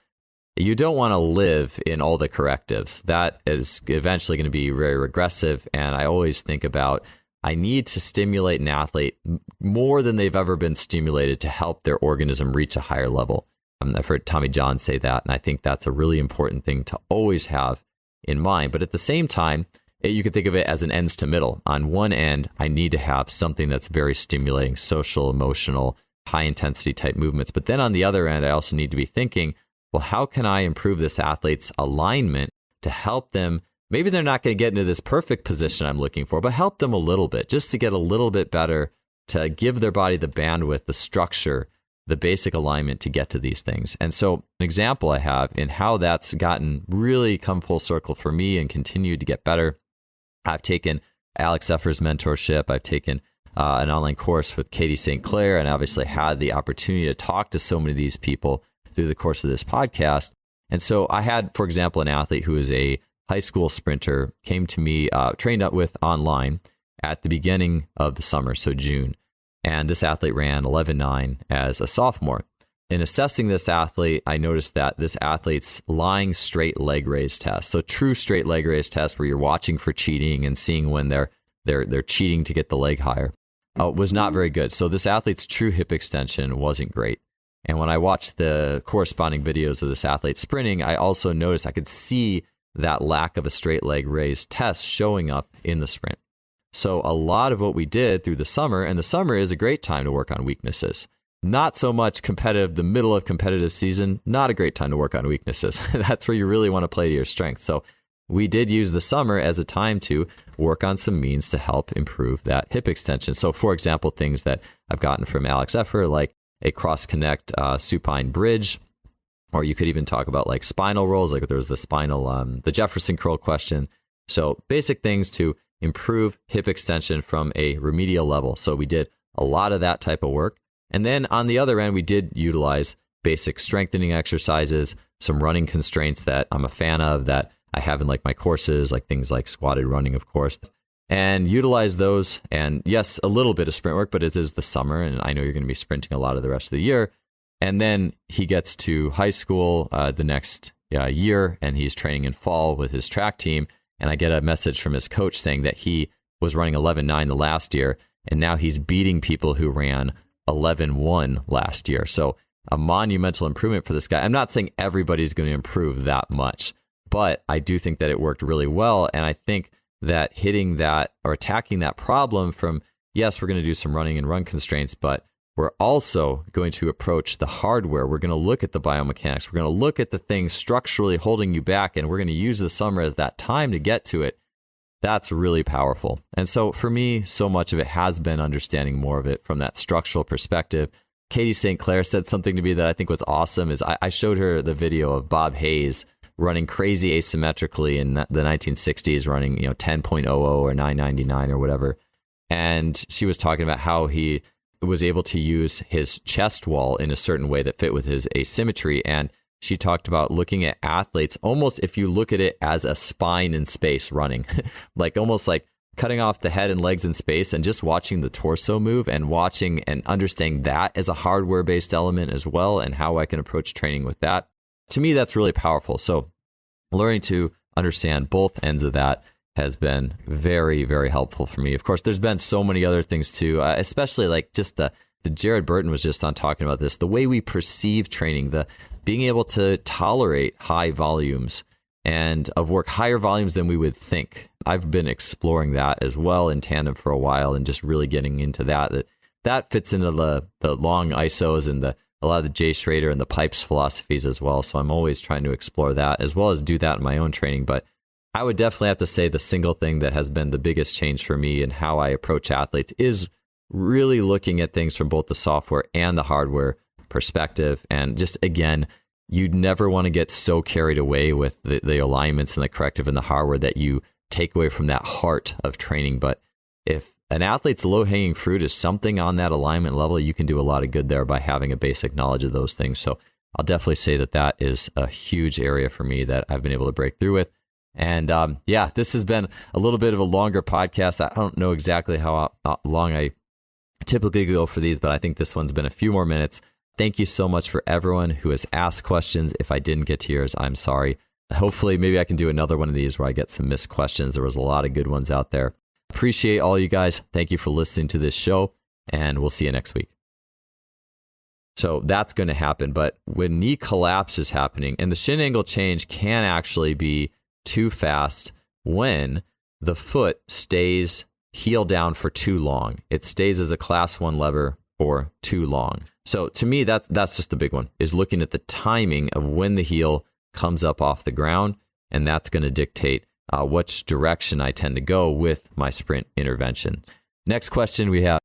you don't want to live in all the correctives. That is eventually going to be very regressive. And I always think about, I need to stimulate an athlete more than they've ever been stimulated to help their organism reach a higher level. I've heard Tommy John say that, and I think that's a really important thing to always have in mind. But at the same time, you could think of it as an ends to middle. On one end, I need to have something that's very stimulating, social, emotional, high intensity type movements. But then on the other end, I also need to be thinking, well, how can I improve this athlete's alignment to help them? Maybe they're not going to get into this perfect position I'm looking for, but help them a little bit, just to get a little bit better, to give their body the bandwidth, the structure, the basic alignment to get to these things. And so an example I have in how that's gotten really come full circle for me and continued to get better, I've taken Alex Zeffer's mentorship. I've taken an online course with Katie St. Clair, and obviously had the opportunity to talk to so many of these people through the course of this podcast. And so I had, for example, an athlete who is a high school sprinter, came to me, trained up with online at the beginning of the summer, so June. And this athlete ran 11.9 as a sophomore. In assessing this athlete, I noticed that this athlete's lying straight leg raise test, so true straight leg raise test where you're watching for cheating and seeing when they're cheating to get the leg higher, was not very good. So this athlete's true hip extension wasn't great. And when I watched the corresponding videos of this athlete sprinting, I also noticed I could see that lack of a straight leg raise test showing up in the sprint. So a lot of what we did through the summer, and the summer is a great time to work on weaknesses. Not so much competitive, the middle of competitive season, not a great time to work on weaknesses. That's where you really want to play to your strengths. So we did use the summer as a time to work on some means to help improve that hip extension. So for example, things that I've gotten from Alex Zeffer, like a cross-connect supine bridge, or you could even talk about like spinal rolls, like there was the Jefferson curl question. So basic things to improve hip extension from a remedial level. So we did a lot of that type of work. And then on the other end, we did utilize basic strengthening exercises, some running constraints that I'm a fan of that I have in like my courses, like things like squatted running, of course, and utilize those. And yes, a little bit of sprint work, but it is the summer, and I know you're going to be sprinting a lot of the rest of the year. And then he gets to high school the next year, and he's training in fall with his track team. And I get a message from his coach saying that he was running 11.9 the last year, and now he's beating people who ran 11.1 last year. So a monumental improvement for this guy. I'm not saying everybody's going to improve that much, but I do think that it worked really well. And I think that hitting that or attacking that problem from, yes, we're going to do some running and run constraints, but we're also going to approach the hardware. We're going to look at the biomechanics. We're going to look at the things structurally holding you back, and we're going to use the summer as that time to get to it. That's really powerful. And so for me, so much of it has been understanding more of it from that structural perspective. Katie St. Clair said something to me that I think was awesome. Is I showed her the video of Bob Hayes running crazy asymmetrically in the 1960s, running 10.00 or 999 or whatever. And she was talking about how he was able to use his chest wall in a certain way that fit with his asymmetry. And she talked about looking at athletes almost, if you look at it as a spine in space running, like almost like cutting off the head and legs in space and just watching the torso move and watching and understanding that as a hardware based element as well, and how I can approach training with that. To me, that's really powerful. So learning to understand both ends of that has been very, very helpful for me. Of course, there's been so many other things too, especially like just the Jared Burton was just on talking about this, the way we perceive training, the being able to tolerate high volumes and of work, higher volumes than we would think. I've been exploring that as well in tandem for a while and just really getting into that. That fits into the long ISOs and a lot of the Jay Schrader and the pipes philosophies as well. So I'm always trying to explore that as well as do that in my own training. But I would definitely have to say the single thing that has been the biggest change for me in how I approach athletes is really looking at things from both the software and the hardware perspective. And just, again, you'd never want to get so carried away with the alignments and the corrective and the hardware that you take away from that heart of training. But if an athlete's low-hanging fruit is something on that alignment level, you can do a lot of good there by having a basic knowledge of those things. So I'll definitely say that is a huge area for me that I've been able to break through with. And this has been a little bit of a longer podcast. I don't know exactly how long I typically go for these, but I think this one's been a few more minutes. Thank you so much for everyone who has asked questions. If I didn't get to yours, I'm sorry. Hopefully, maybe I can do another one of these where I get some missed questions. There was a lot of good ones out there. Appreciate all you guys. Thank you for listening to this show, and we'll see you next week. So that's going to happen. But when knee collapse is happening, and the shin angle change can actually be too fast when the foot stays heel down for too long. It stays as a class 1 lever for too long. So to me, that's just the big one, is looking at the timing of when the heel comes up off the ground, and that's going to dictate which direction I tend to go with my sprint intervention. Next question we have.